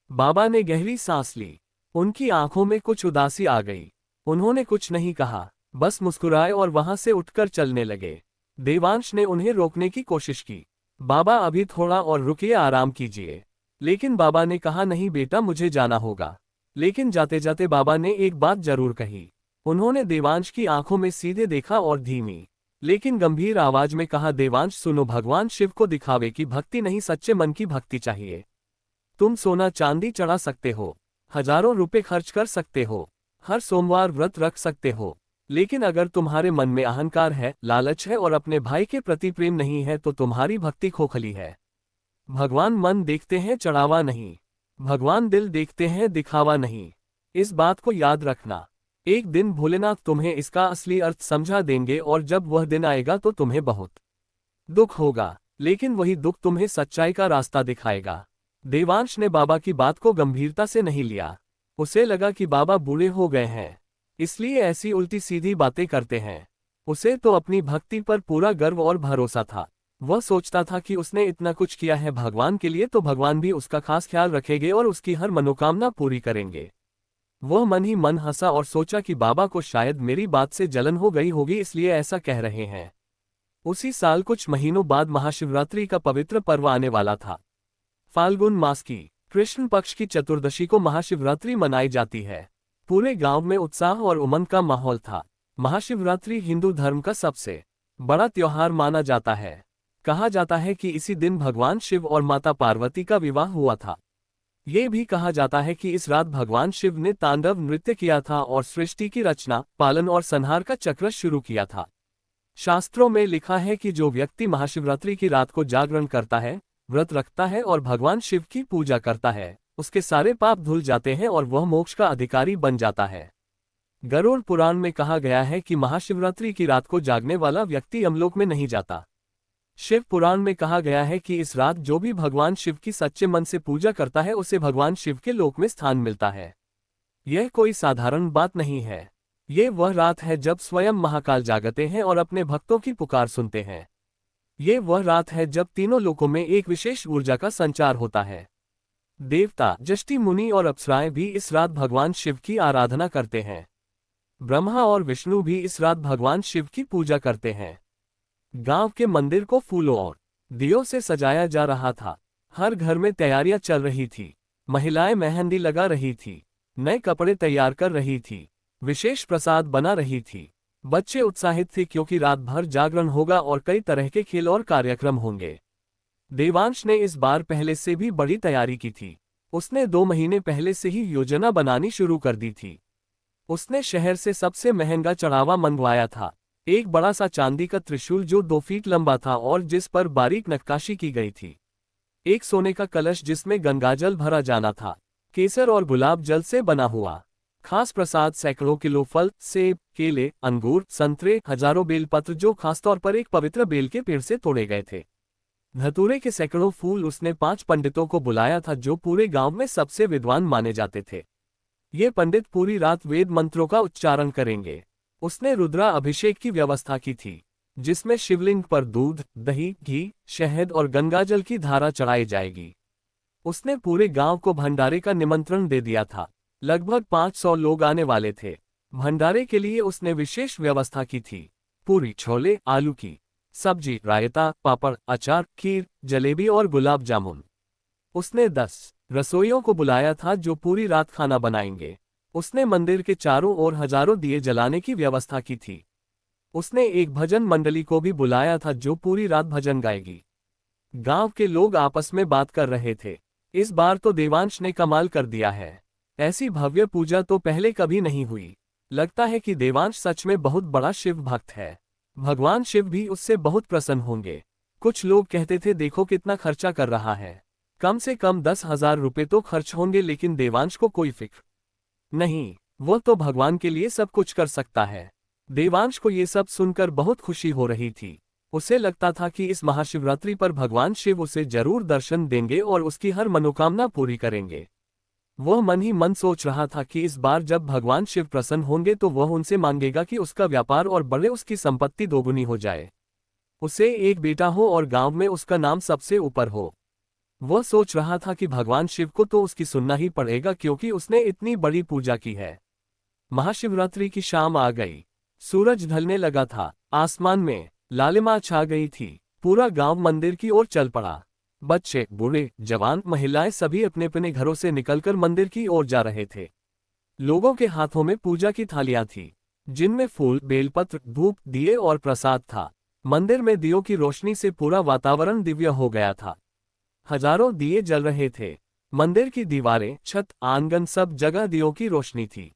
बाबा ने गहरी सांस ली। उनकी आंखों में कुछ उदासी आ गई। उन्होंने कुछ नहीं कहा, बस मुस्कुराए और वहां से उठकर चलने लगे। देवांश ने उन्हें रोकने की कोशिश की। बाबा अभी थोड़ा और रुकिए, आराम कीजिए। लेकिन बाबा ने कहा, नहीं बेटा मुझे जाना होगा। लेकिन जाते जाते बाबा ने एक बात जरूर कही। उन्होंने देवांश की आंखों में सीधे देखा और धीमी लेकिन गंभीर आवाज में कहा, देवांश सुनो, भगवान शिव को दिखावे की भक्ति नहीं, सच्चे मन की भक्ति चाहिए। तुम सोना चांदी चढ़ा सकते हो, हजारों रुपए खर्च कर सकते हो, हर सोमवार व्रत रख सकते हो, लेकिन अगर तुम्हारे मन में अहंकार है, लालच है और अपने भाई के प्रति प्रेम नहीं है तो तुम्हारी भक्ति खोखली है। भगवान मन देखते हैं, चढ़ावा नहीं। भगवान दिल देखते हैं, दिखावा नहीं। इस बात को याद रखना। एक दिन भोलेनाथ तुम्हें इसका असली अर्थ समझा देंगे और जब वह दिन आएगा तो तुम्हें बहुत दुख होगा, लेकिन वही दुख तुम्हें सच्चाई का रास्ता दिखाएगा। देवांश ने बाबा की बात को गंभीरता से नहीं लिया। उसे लगा कि बाबा बूढ़े हो गए हैं, इसलिए ऐसी उल्टी सीधी बातें करते हैं। उसे तो अपनी भक्ति पर पूरा गर्व और भरोसा था। वह सोचता था कि उसने इतना कुछ किया है भगवान के लिए तो भगवान भी उसका खास ख्याल रखेंगे और उसकी हर मनोकामना पूरी करेंगे। वह मन ही मन हंसा और सोचा कि बाबा को शायद मेरी बात से जलन हो गई होगी इसलिए ऐसा कह रहे हैं। उसी साल कुछ महीनों बाद महाशिवरात्रि का पवित्र पर्व आने वाला था। फाल्गुन मास की कृष्ण पक्ष की चतुर्दशी को महाशिवरात्रि मनाई जाती है। पूरे गांव में उत्साह और उमंग का माहौल था। महाशिवरात्रि हिंदू धर्म का सबसे बड़ा त्योहार माना जाता है। कहा जाता है कि इसी दिन भगवान शिव और माता पार्वती का विवाह हुआ था। ये भी कहा जाता है कि इस रात भगवान शिव ने तांडव नृत्य किया था और सृष्टि की रचना, पालन और संहार का चक्र शुरू किया था। शास्त्रों में लिखा है कि जो व्यक्ति महाशिवरात्रि की रात को जागरण करता है, व्रत रखता है और भगवान शिव की पूजा करता है, उसके सारे पाप धुल जाते हैं और वह मोक्ष का अधिकारी बन जाता है। गरुड़ पुराण में कहा गया है कि महाशिवरात्रि की रात को जागने वाला व्यक्ति यमलोक में नहीं जाता। शिव पुराण में कहा गया है कि इस रात जो भी भगवान शिव की सच्चे मन से पूजा करता है उसे भगवान शिव के लोक में स्थान मिलता है। यह कोई साधारण बात नहीं है। ये वह रात है जब स्वयं महाकाल जागते हैं और अपने भक्तों की पुकार सुनते हैं। ये वह रात है जब तीनों लोकों में एक विशेष ऊर्जा का संचार होता है। देवता, जष्टि मुनि और अप्सराएं भी इस रात भगवान शिव की आराधना करते हैं। ब्रह्मा और विष्णु भी इस रात भगवान शिव की पूजा करते हैं। गांव के मंदिर को फूलों और दियों से सजाया जा रहा था। हर घर में तैयारियां चल रही थी। महिलाएं मेहंदी लगा रही थी, नए कपड़े तैयार कर रही थी, विशेष प्रसाद बना रही थी। बच्चे उत्साहित थे क्योंकि रात भर जागरण होगा और कई तरह के खेल और कार्यक्रम होंगे। देवांश ने इस बार पहले से भी बड़ी तैयारी की थी। उसने 2 महीने पहले से ही योजना बनानी शुरू कर दी थी। उसने शहर से सबसे महंगा चढ़ावा मंगवाया था, एक बड़ा सा चांदी का त्रिशूल जो 2 फीट लंबा था और जिस पर बारीक नक्काशी की गई थी, एक सोने का कलश जिसमें गंगाजल भरा जाना था, केसर और गुलाब जल से बना हुआ खास प्रसाद, सैकड़ों किलो फल, सेब, केले, अंगूर, संतरे, हजारों बेलपत्र जो खासतौर पर एक पवित्र बेल के पेड़ से तोड़े गए थे, धतूरे के सैकड़ों फूल। उसने 5 पंडितों को बुलाया था जो पूरे गांव में सबसे विद्वान माने जाते थे। ये पंडित पूरी रात वेद मंत्रों का उच्चारण करेंगे। उसने रुद्रा अभिषेक की व्यवस्था की थी, जिसमें शिवलिंग पर दूध, दही, घी, शहद और गंगाजल की धारा चढ़ाई जाएगी। उसने पूरे गांव को भंडारे का निमंत्रण दे दिया था। लगभग 500 लोग आने वाले थे। भंडारे के लिए उसने विशेष व्यवस्था की थी। पूरी, छोले, आलू की सब्जी, रायता, पापड़, अचार, खीर, जलेबी और गुलाब जामुन। उसने 10 रसोइयों को बुलाया था जो पूरी रात खाना बनाएंगे। उसने मंदिर के चारों ओर हजारों दिए जलाने की व्यवस्था की थी। उसने एक भजन मंडली को भी बुलाया था जो पूरी रात भजन गाएगी। गांव के लोग आपस में बात कर रहे थे, इस बार तो देवांश ने कमाल कर दिया है। ऐसी भव्य पूजा तो पहले कभी नहीं हुई। लगता है कि देवांश सच में बहुत बड़ा शिव भक्त है। भगवान शिव भी उससे बहुत प्रसन्न होंगे। कुछ लोग कहते थे देखो कितना खर्चा कर रहा है, कम से कम 10,000 रुपये तो खर्च होंगे, लेकिन देवांश को कोई फिक्र नहीं, वो तो भगवान के लिए सब कुछ कर सकता है। देवांश को ये सब सुनकर बहुत खुशी हो रही थी। उसे लगता था कि इस महाशिवरात्रि पर भगवान शिव उसे जरूर दर्शन देंगे और उसकी हर मनोकामना पूरी करेंगे। वह मन ही मन सोच रहा था कि इस बार जब भगवान शिव प्रसन्न होंगे तो वह उनसे मांगेगा कि उसका व्यापार और बड़े उसकी संपत्ति दोगुनी हो जाए, उसे एक बेटा हो और गांव में उसका नाम सबसे ऊपर हो। वह सोच रहा था कि भगवान शिव को तो उसकी सुनना ही पड़ेगा क्योंकि उसने इतनी बड़ी पूजा की है। महाशिवरात्रि की शाम आ गई। सूरज ढलने लगा था। आसमान में लालिमा छा गई थी। पूरा गांव मंदिर की ओर चल पड़ा। बच्चे, बूढ़े, जवान, महिलाएं सभी अपने अपने घरों से निकलकर मंदिर की ओर जा रहे थे। लोगों के हाथों में पूजा की थालियां थी, जिनमें फूल, बेलपत्र, धूप, दिए और प्रसाद था। मंदिर में दियों की रोशनी से पूरा वातावरण दिव्य हो गया था। हजारों दिए जल रहे थे। मंदिर की दीवारें, छत, आंगन सब जगह दियों की रोशनी थी।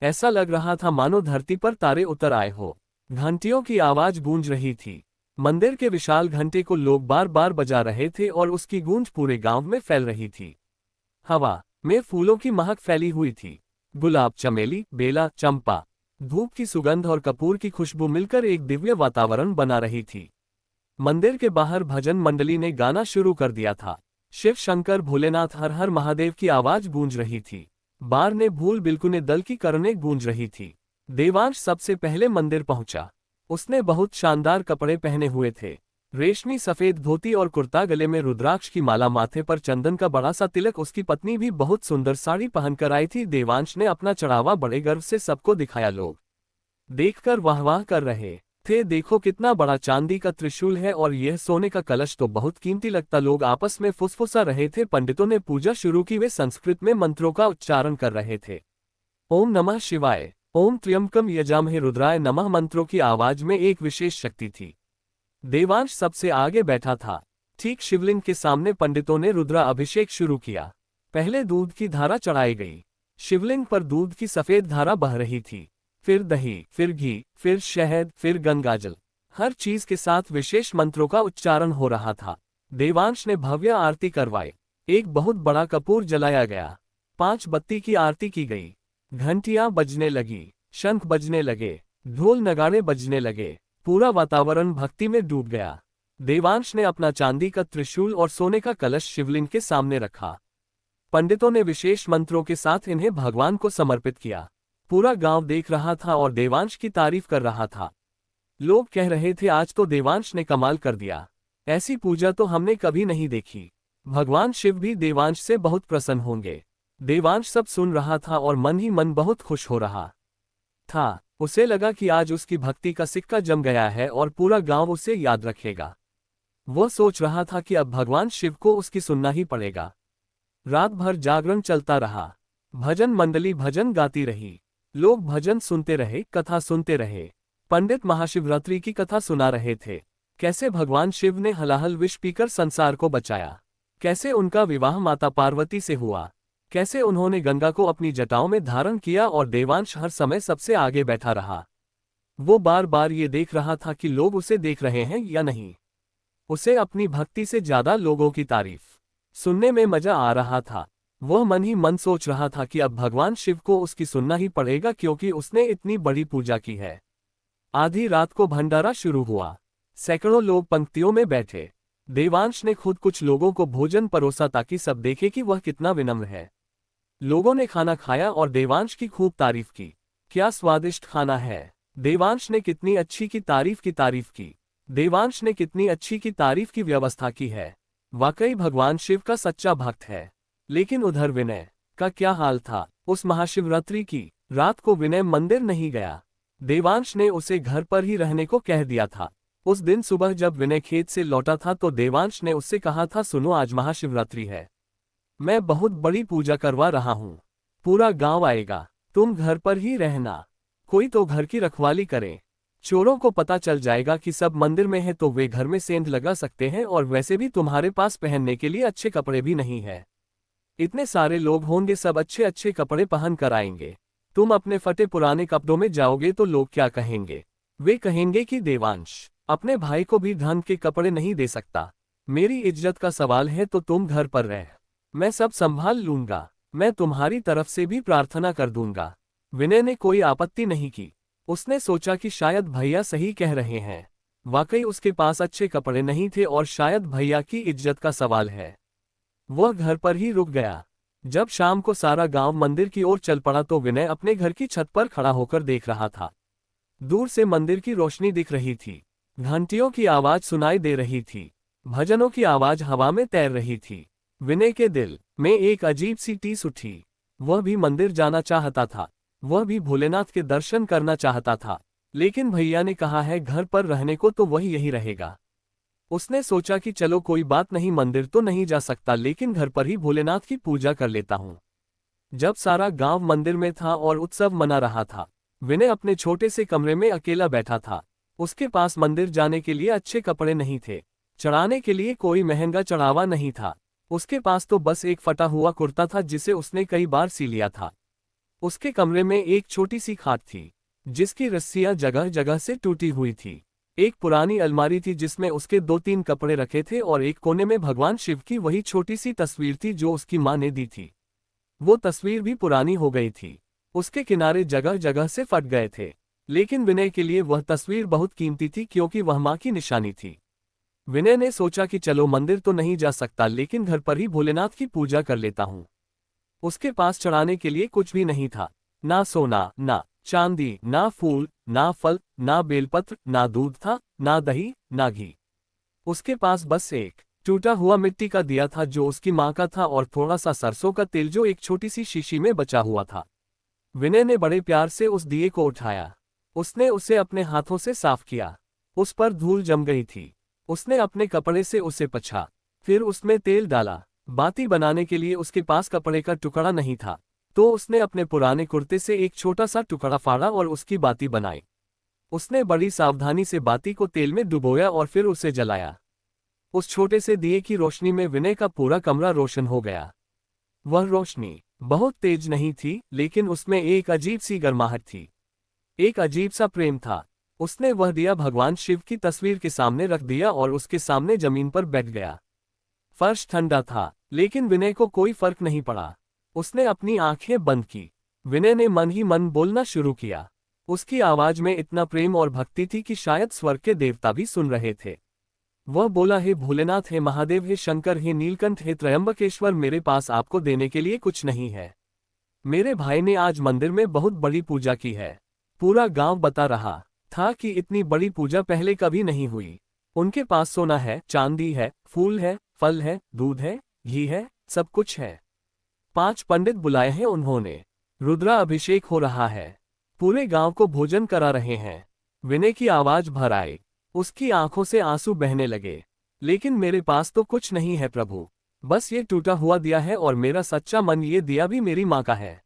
ऐसा लग रहा था मानो धरती पर तारे उतर आए हो। घंटियों की आवाज गूंज रही थी। मंदिर के विशाल घंटे को लोग बार बार बजा रहे थे और उसकी गूंज पूरे गांव में फैल रही थी। हवा में फूलों की महक फैली हुई थी। गुलाब, चमेली, बेला, चंपा, धूप की सुगंध और कपूर की खुशबू मिलकर एक दिव्य वातावरण बना रही थी। मंदिर के बाहर भजन मंडली ने गाना शुरू कर दिया था। शिव शंकर भोलेनाथ हर हर महादेव की आवाज गूंज रही थी। बार ने भूल बिल्कुने दल की करने गूंज रही थी। देवांश सबसे पहले मंदिर पहुंचा। उसने बहुत शानदार कपड़े पहने हुए थे। रेशमी सफेद धोती और कुर्ता, गले में रुद्राक्ष की माला, माथे पर चंदन का बड़ा सा तिलक। उसकी पत्नी भी बहुत सुंदर साड़ी पहनकर आई थी। देवांश ने अपना चढ़ावा बड़े गर्व से सबको दिखाया। लोग देखकर वाहवाह कर रहे थे। देखो कितना बड़ा चांदी का त्रिशूल है और यह सोने का कलश तो बहुत कीमती लगता। लोग आपस में फुसफुसा रहे थे। पंडितों ने पूजा शुरू की। वे संस्कृत में मंत्रों का उच्चारण कर रहे थे। ओम नमः शिवाय, ओम त्र्यंबकम यजामहे रुद्राय नमः। मंत्रों की आवाज में एक विशेष शक्ति थी। देवांश सबसे आगे बैठा था। ठीक शिवलिंग के सामने पंडितों ने रुद्रा अभिषेक शुरू किया। पहले दूध की धारा चढ़ाई गई। शिवलिंग पर दूध की सफेद धारा बह रही थी। फिर दही, फिर घी, फिर शहद, फिर गंगाजल। हर चीज के साथ विशेष मंत्रों का उच्चारण हो रहा था। देवांश ने भव्य आरती करवाई। एक बहुत बड़ा कपूर जलाया गया। 5 बत्ती की आरती की गई। घंटियां बजने लगी, शंख बजने लगे, ढोल नगाड़े बजने लगे। पूरा वातावरण भक्ति में डूब गया। देवांश ने अपना चांदी का त्रिशूल और सोने का कलश शिवलिंग के सामने रखा। पंडितों ने विशेष मंत्रों के साथ इन्हें भगवान को समर्पित किया। पूरा गांव देख रहा था और देवांश की तारीफ कर रहा था। लोग कह रहे थे, आज तो देवांश ने कमाल कर दिया। ऐसी पूजा तो हमने कभी नहीं देखी। भगवान शिव भी देवांश से बहुत प्रसन्न होंगे। देवांश सब सुन रहा था और मन ही मन बहुत खुश हो रहा था। उसे लगा कि आज उसकी भक्ति का सिक्का जम गया है और पूरा गांव उसे याद रखेगा। वह सोच रहा था कि अब भगवान शिव को उसकी सुनना ही पड़ेगा। रात भर जागरण चलता रहा। भजन मंडली भजन गाती रही। लोग भजन सुनते रहे, कथा सुनते रहे। पंडित महाशिवरात्रि की कथा सुना रहे थे। कैसे भगवान शिव ने हलाहल विष पीकर संसार को बचाया, कैसे उनका विवाह माता पार्वती से हुआ, कैसे उन्होंने गंगा को अपनी जटाओं में धारण किया और देवांश हर समय सबसे आगे बैठा रहा। वो बार बार ये देख रहा था कि लोग उसे देख रहे हैं या नहीं। उसे अपनी भक्ति से ज्यादा लोगों की तारीफ सुनने में मजा आ रहा था। वह मन ही मन सोच रहा था कि अब भगवान शिव को उसकी सुनना ही पड़ेगा, क्योंकि उसने इतनी बड़ी पूजा की है। आधी रात को भंडारा शुरू हुआ। सैकड़ों लोग पंक्तियों में बैठे। देवांश ने खुद कुछ लोगों को भोजन परोसा ताकि सब देखे कि वह कितना विनम्र है। लोगों ने खाना खाया और देवांश की खूब तारीफ की। क्या स्वादिष्ट खाना है। देवांश ने कितनी अच्छी की तारीफ की। देवांश ने कितनी अच्छी की तारीफ की व्यवस्था की है। वाकई भगवान शिव का सच्चा भक्त है। लेकिन उधर विनय का क्या हाल था। उस महाशिवरात्रि की रात को विनय मंदिर नहीं गया। देवांश ने उसे घर पर ही रहने को कह दिया था। उस दिन सुबह जब विनय खेत से लौटा था तो देवांश ने उससे कहा था, सुनो, आज महाशिवरात्रि है, मैं बहुत बड़ी पूजा करवा रहा हूँ। पूरा गांव आएगा, तुम घर पर ही रहना। कोई तो घर की रखवाली करे। चोरों को पता चल जाएगा कि सब मंदिर में है तो वे घर में सेंध लगा सकते हैं, और वैसे भी तुम्हारे पास पहनने के लिए अच्छे कपड़े भी नहीं है। इतने सारे लोग होंगे, सब अच्छे अच्छे कपड़े पहन कर आएंगे। तुम अपने फटे पुराने कपड़ों में जाओगे तो लोग क्या कहेंगे। वे कहेंगे कि देवांश अपने भाई को भी ढंग के कपड़े नहीं दे सकता। मेरी इज्जत का सवाल है तो तुम घर पर रह, मैं सब संभाल लूंगा। मैं तुम्हारी तरफ से भी प्रार्थना कर दूंगा। विनय ने कोई आपत्ति नहीं की। उसने सोचा कि शायद भैया सही कह रहे हैं। वाकई उसके पास अच्छे कपड़े नहीं थे और शायद भैया की इज्जत का सवाल है। वह घर पर ही रुक गया। जब शाम को सारा गांव मंदिर की ओर चल पड़ा तो विनय अपने घर की छत पर खड़ा होकर देख रहा था। दूर से मंदिर की रोशनी दिख रही थी। घंटियों की आवाज सुनाई दे रही थी। भजनों की आवाज हवा में तैर रही थी। विनय के दिल में एक अजीब सी टीस उठी। वह भी मंदिर जाना चाहता था। वह भी भोलेनाथ के दर्शन करना चाहता था। लेकिन भैया ने कहा है घर पर रहने को, तो वह यही रहेगा। उसने सोचा कि चलो कोई बात नहीं, मंदिर तो नहीं जा सकता, लेकिन घर पर ही भोलेनाथ की पूजा कर लेता हूँ। जब सारा गांव मंदिर में था और उत्सव मना रहा था, विनय अपने छोटे से कमरे में अकेला बैठा था। उसके पास मंदिर जाने के लिए अच्छे कपड़े नहीं थे। चढ़ाने के लिए कोई महंगा चढ़ावा नहीं था। उसके पास तो बस एक फटा हुआ कुर्ता था जिसे उसने कई बार सी लिया था। उसके कमरे में एक छोटी सी खाट थी जिसकी रस्सियां जगह जगह से टूटी हुई थी। एक पुरानी अलमारी थी जिसमें उसके 2-3 कपड़े रखे थे और एक कोने में भगवान शिव की वही छोटी सी तस्वीर थी जो उसकी माँ ने दी थी। वो तस्वीर भी पुरानी हो गई थी। उसके किनारे जगह जगह से फट गए थे। लेकिन विनय के लिए वह तस्वीर बहुत कीमती थी क्योंकि वह मां की निशानी थी। विनय ने सोचा कि चलो मंदिर तो नहीं जा सकता लेकिन घर पर ही भोलेनाथ की पूजा कर लेता हूँ। उसके पास चढ़ाने के लिए कुछ भी नहीं था, ना सोना, ना चांदी, ना फूल, ना फल, ना बेलपत्र, ना दूध था, ना दही, ना घी। उसके पास बस एक टूटा हुआ मिट्टी का दिया था जो उसकी मां का था और थोड़ा सा सरसों का तेल जो एक छोटी सी शीशी में बचा हुआ था। विनय ने बड़े प्यार से उस दिए को उठाया। उसने उसे अपने हाथों से साफ किया। उस पर धूल जम गई थी। उसने अपने कपड़े से उसे पोंछा। फिर उसमें तेल डाला। बाती बनाने के लिए उसके पास कपड़े का टुकड़ा नहीं था, तो उसने अपने पुराने कुर्ते से एक छोटा सा टुकड़ा फाड़ा और उसकी बाती बनाई। उसने बड़ी सावधानी से बाती को तेल में डुबोया और फिर उसे जलाया। उस छोटे से दिए की रोशनी में विनय का पूरा कमरा रोशन हो गया। वह रोशनी बहुत तेज नहीं थी लेकिन उसमें एक अजीब सी गर्माहट थी, एक अजीब सा प्रेम था। उसने वह दिया भगवान शिव की तस्वीर के सामने रख दिया और उसके सामने जमीन पर बैठ गया। फर्श ठंडा था लेकिन विनय को कोई फर्क नहीं पड़ा। उसने अपनी आंखें बंद की। विनय ने मन ही मन बोलना शुरू किया। उसकी आवाज में इतना प्रेम और भक्ति थी कि शायद स्वर्ग के देवता भी सुन रहे थे। वह बोला, हे भोलेनाथ, हे महादेव, हे शंकर, हे नीलकंठ, हे त्रयंबकेश्वर, मेरे पास आपको देने के लिए कुछ नहीं है। मेरे भाई ने आज मंदिर में बहुत बड़ी पूजा की है। पूरा गांव बता रहा था कि इतनी बड़ी पूजा पहले कभी नहीं हुई। उनके पास सोना है, चांदी है, फूल है, फल है, दूध है, घी है, सब कुछ है। 5 पंडित बुलाए हैं उन्होंने। रुद्रा अभिषेक हो रहा है। पूरे गांव को भोजन करा रहे हैं। विनय की आवाज भर आई। उसकी आंखों से आंसू बहने लगे। लेकिन मेरे पास तो कुछ नहीं है प्रभु, बस ये टूटा हुआ दिया है और मेरा सच्चा मन। ये दिया भी मेरी माँ का है।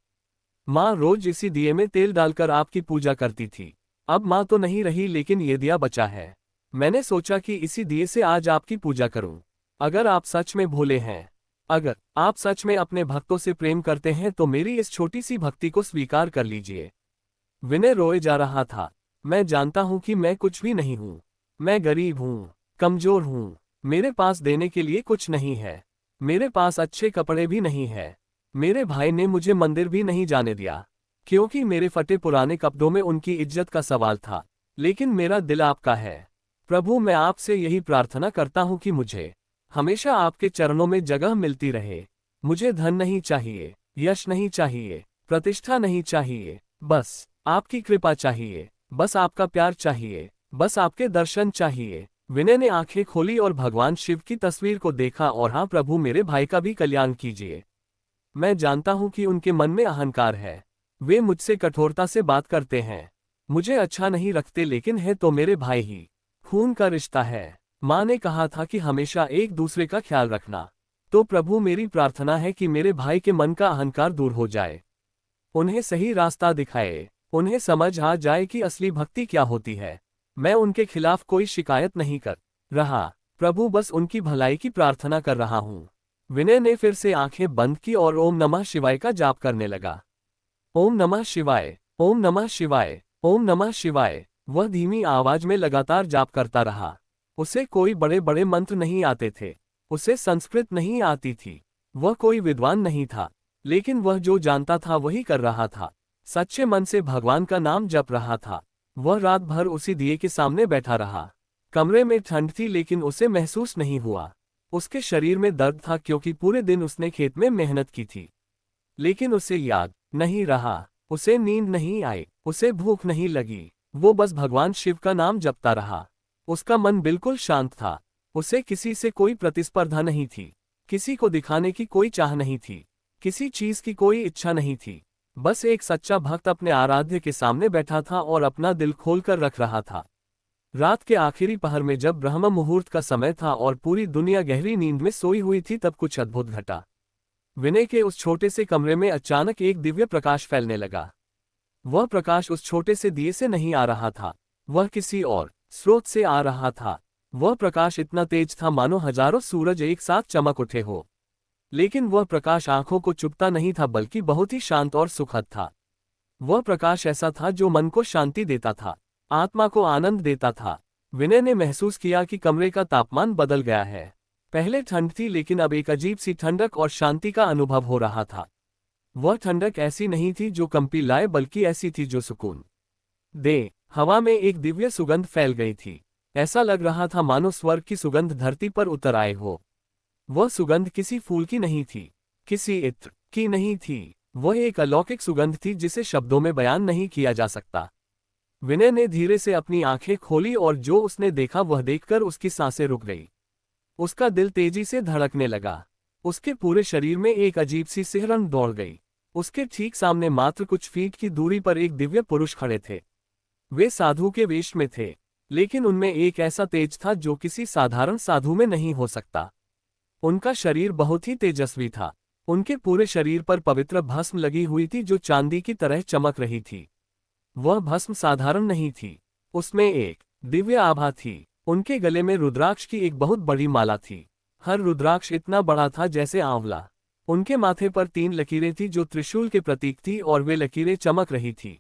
माँ रोज इसी दिए में तेल डालकर आपकी पूजा करती थी। अब माँ तो नहीं रही लेकिन ये दिया बचा है। मैंने सोचा कि इसी दिए से आज आपकी पूजा करूं। अगर आप सच में भोले हैं, अगर आप सच में अपने भक्तों से प्रेम करते हैं तो मेरी इस छोटी सी भक्ति को स्वीकार कर लीजिए। विनय रोए जा रहा था। मैं जानता हूं कि मैं कुछ भी नहीं हूं। मैं गरीब हूं, कमजोर हूं। मेरे पास देने के लिए कुछ नहीं है। मेरे पास अच्छे कपड़े भी नहीं है। मेरे भाई ने मुझे मंदिर भी नहीं जाने दिया क्योंकि मेरे फटे पुराने कपड़ों में उनकी इज्जत का सवाल था। लेकिन मेरा दिल आपका है प्रभु। मैं आपसे यही प्रार्थना करता हूं कि मुझे हमेशा आपके चरणों में जगह मिलती रहे। मुझे धन नहीं चाहिए, यश नहीं चाहिए, प्रतिष्ठा नहीं चाहिए, बस आपकी कृपा चाहिए, बस आपका प्यार चाहिए, बस आपके दर्शन चाहिए। विनय ने आंखें खोली और भगवान शिव की तस्वीर को देखा और हाँ प्रभु, मेरे भाई का भी कल्याण कीजिए। मैं जानता हूं कि उनके मन में अहंकार है। वे मुझसे कठोरता से बात करते हैं, मुझे अच्छा नहीं रखते, लेकिन है तो मेरे भाई ही। खून का रिश्ता है। माँ ने कहा था कि हमेशा एक दूसरे का ख्याल रखना। तो प्रभु, मेरी प्रार्थना है कि मेरे भाई के मन का अहंकार दूर हो जाए। उन्हें सही रास्ता दिखाए। उन्हें समझ आ जाए कि असली भक्ति क्या होती है। मैं उनके खिलाफ कोई शिकायत नहीं कर रहा प्रभु, बस उनकी भलाई की प्रार्थना कर रहा हूँ। विनय ने फिर से आंखें बंद की और ओम नमः शिवाय का जाप करने लगा। ओम नमः शिवाय, ओम नमः शिवाय, ओम नमः शिवाय। वह धीमी आवाज में लगातार जाप करता रहा। उसे कोई बड़े बड़े मंत्र नहीं आते थे। उसे संस्कृत नहीं आती थी। वह कोई विद्वान नहीं था, लेकिन वह जो जानता था वही कर रहा था। सच्चे मन से भगवान का नाम जप रहा था। वह रात भर उसी दिए के सामने बैठा रहा। कमरे में ठंड थी लेकिन उसे महसूस नहीं हुआ। उसके शरीर में दर्द था क्योंकि पूरे दिन उसने खेत में मेहनत की थी। लेकिन उसे याद नहीं रहा। उसे नींद नहीं आई। उसे भूख नहीं लगी। वो बस भगवान शिव का नाम जपता रहा। उसका मन बिल्कुल शांत था। उसे किसी से कोई प्रतिस्पर्धा नहीं थी। किसी को दिखाने की कोई चाह नहीं थी। किसी चीज की कोई इच्छा नहीं थी। बस एक सच्चा भक्त अपने आराध्य के सामने बैठा था और अपना दिल खोलकर रख रहा था। रात के आखिरी पहर में जब ब्रह्म मुहूर्त का समय था और पूरी दुनिया गहरी नींद में सोई हुई थी, तब कुछ अद्भुत घटा। विनय के उस छोटे से कमरे में अचानक एक दिव्य प्रकाश फैलने लगा। वह प्रकाश उस छोटे से दिए से नहीं आ रहा था, वह किसी और स्रोत से आ रहा था। वह प्रकाश इतना तेज था मानो हजारों सूरज एक साथ चमक उठे हो। लेकिन वह प्रकाश आंखों को चुभता नहीं था, बल्कि बहुत ही शांत और सुखद था। वह प्रकाश ऐसा था जो मन को शांति देता था, आत्मा को आनंद देता था। विनय ने महसूस किया कि कमरे का तापमान बदल गया है। पहले ठंड थी लेकिन अब एक अजीब सी ठंडक और शांति का अनुभव हो रहा था। वह ठंडक ऐसी नहीं थी जो कंपी लाए, बल्कि ऐसी थी जो सुकून दे। हवा में एक दिव्य सुगंध फैल गई थी। ऐसा लग रहा था मानो स्वर्ग की सुगंध धरती पर उतर आए हो। वह सुगंध किसी फूल की नहीं थी, किसी इत्र की नहीं थी। वह एक अलौकिक सुगंध थी जिसे शब्दों में बयान नहीं किया जा सकता। विनय ने धीरे से अपनी आंखें खोली और जो उसने देखा वह देखकर उसकी सांसें रुक गई। उसका दिल तेजी से धड़कने लगा। उसके पूरे शरीर में एक अजीब सी सिहरन दौड़ गई। उसके ठीक सामने मात्र कुछ फीट की दूरी पर एक दिव्य पुरुष खड़े थे। वे साधु के वेश में थे, लेकिन उनमें एक ऐसा तेज था जो किसी साधारण साधु में नहीं हो सकता। उनका शरीर बहुत ही तेजस्वी था। उनके पूरे शरीर पर पवित्र भस्म लगी हुई थी जो चांदी की तरह चमक रही थी। वह भस्म साधारण नहीं थी, उसमें एक दिव्य आभा थी। उनके गले में रुद्राक्ष की एक बहुत बड़ी माला थी। हर रुद्राक्ष इतना बड़ा था जैसे आंवला। उनके माथे पर 3 लकीरें थी जो त्रिशूल के प्रतीक थी, और वे लकीरें चमक रही थी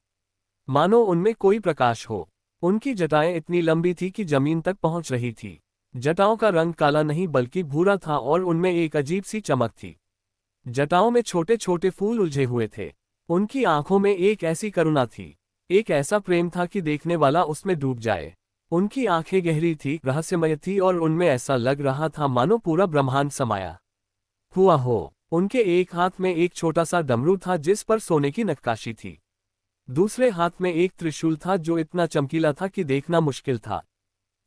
मानो उनमें कोई प्रकाश हो। उनकी जटाएं इतनी लंबी थी कि जमीन तक पहुंच रही थी। जटाओं का रंग काला नहीं बल्कि भूरा था और उनमें एक अजीब सी चमक थी। जटाओं में छोटे छोटे फूल उलझे हुए थे। उनकी आंखों में एक ऐसी करुणा थी, एक ऐसा प्रेम था कि देखने वाला उसमें डूब जाए। उनकी आंखें गहरी थी, रहस्यमय थी, और उनमें ऐसा लग रहा था मानो पूरा ब्रह्मांड समाया हुआ हो। उनके एक हाथ में एक छोटा सा डमरू था जिस पर सोने की नक्काशी थी। दूसरे हाथ में एक त्रिशूल था जो इतना चमकीला था कि देखना मुश्किल था।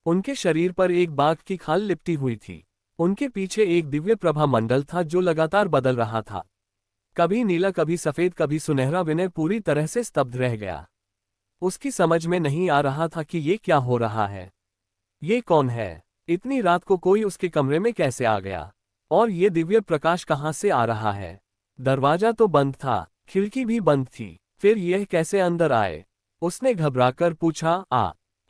उनके शरीर पर एक बाघ की खाल लिपटी हुई थी। उनके पीछे एक दिव्य प्रभा मंडल था जो लगातार बदल रहा था, कभी नीला, कभी सफेद, कभी सुनहरा। विनय पूरी तरह से स्तब्ध रह गया। उसकी समझ में नहीं आ रहा था कि ये क्या हो रहा है। ये कौन है? इतनी रात को कोई उसके कमरे में कैसे आ गया? और ये दिव्य प्रकाश कहाँ से आ रहा है? दरवाजा तो बंद था, खिड़की भी बंद थी, फिर यह कैसे अंदर आए? उसने घबराकर पूछा,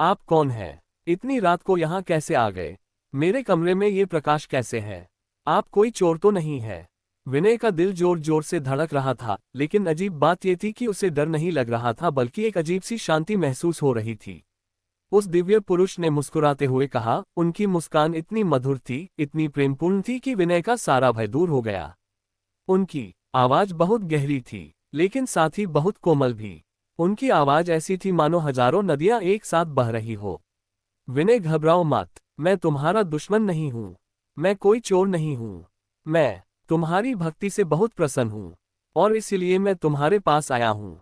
आप कौन है? इतनी रात को यहाँ कैसे आ गए? मेरे कमरे में ये प्रकाश कैसे है? आप कोई चोर तो नहीं है? विनय का दिल जोर जोर से धड़क रहा था, लेकिन अजीब बात यह थी कि उसे डर नहीं लग रहा था, बल्कि एक अजीब सी शांति महसूस हो रही थी। उस दिव्य पुरुष ने मुस्कुराते हुए कहा। उनकी मुस्कान इतनी मधुर थी, इतनी प्रेमपूर्ण थी कि विनय का सारा भय दूर हो गया। उनकी आवाज बहुत गहरी थी, लेकिन साथ ही बहुत कोमल भी। उनकी आवाज ऐसी थी मानो हजारों नदियां एक साथ बह रही हो। विनय, घबराओ मत, मैं तुम्हारा दुश्मन नहीं हूं, मैं कोई चोर नहीं हूं। मैं तुम्हारी भक्ति से बहुत प्रसन्न हूं, और इसलिए मैं तुम्हारे पास आया हूं।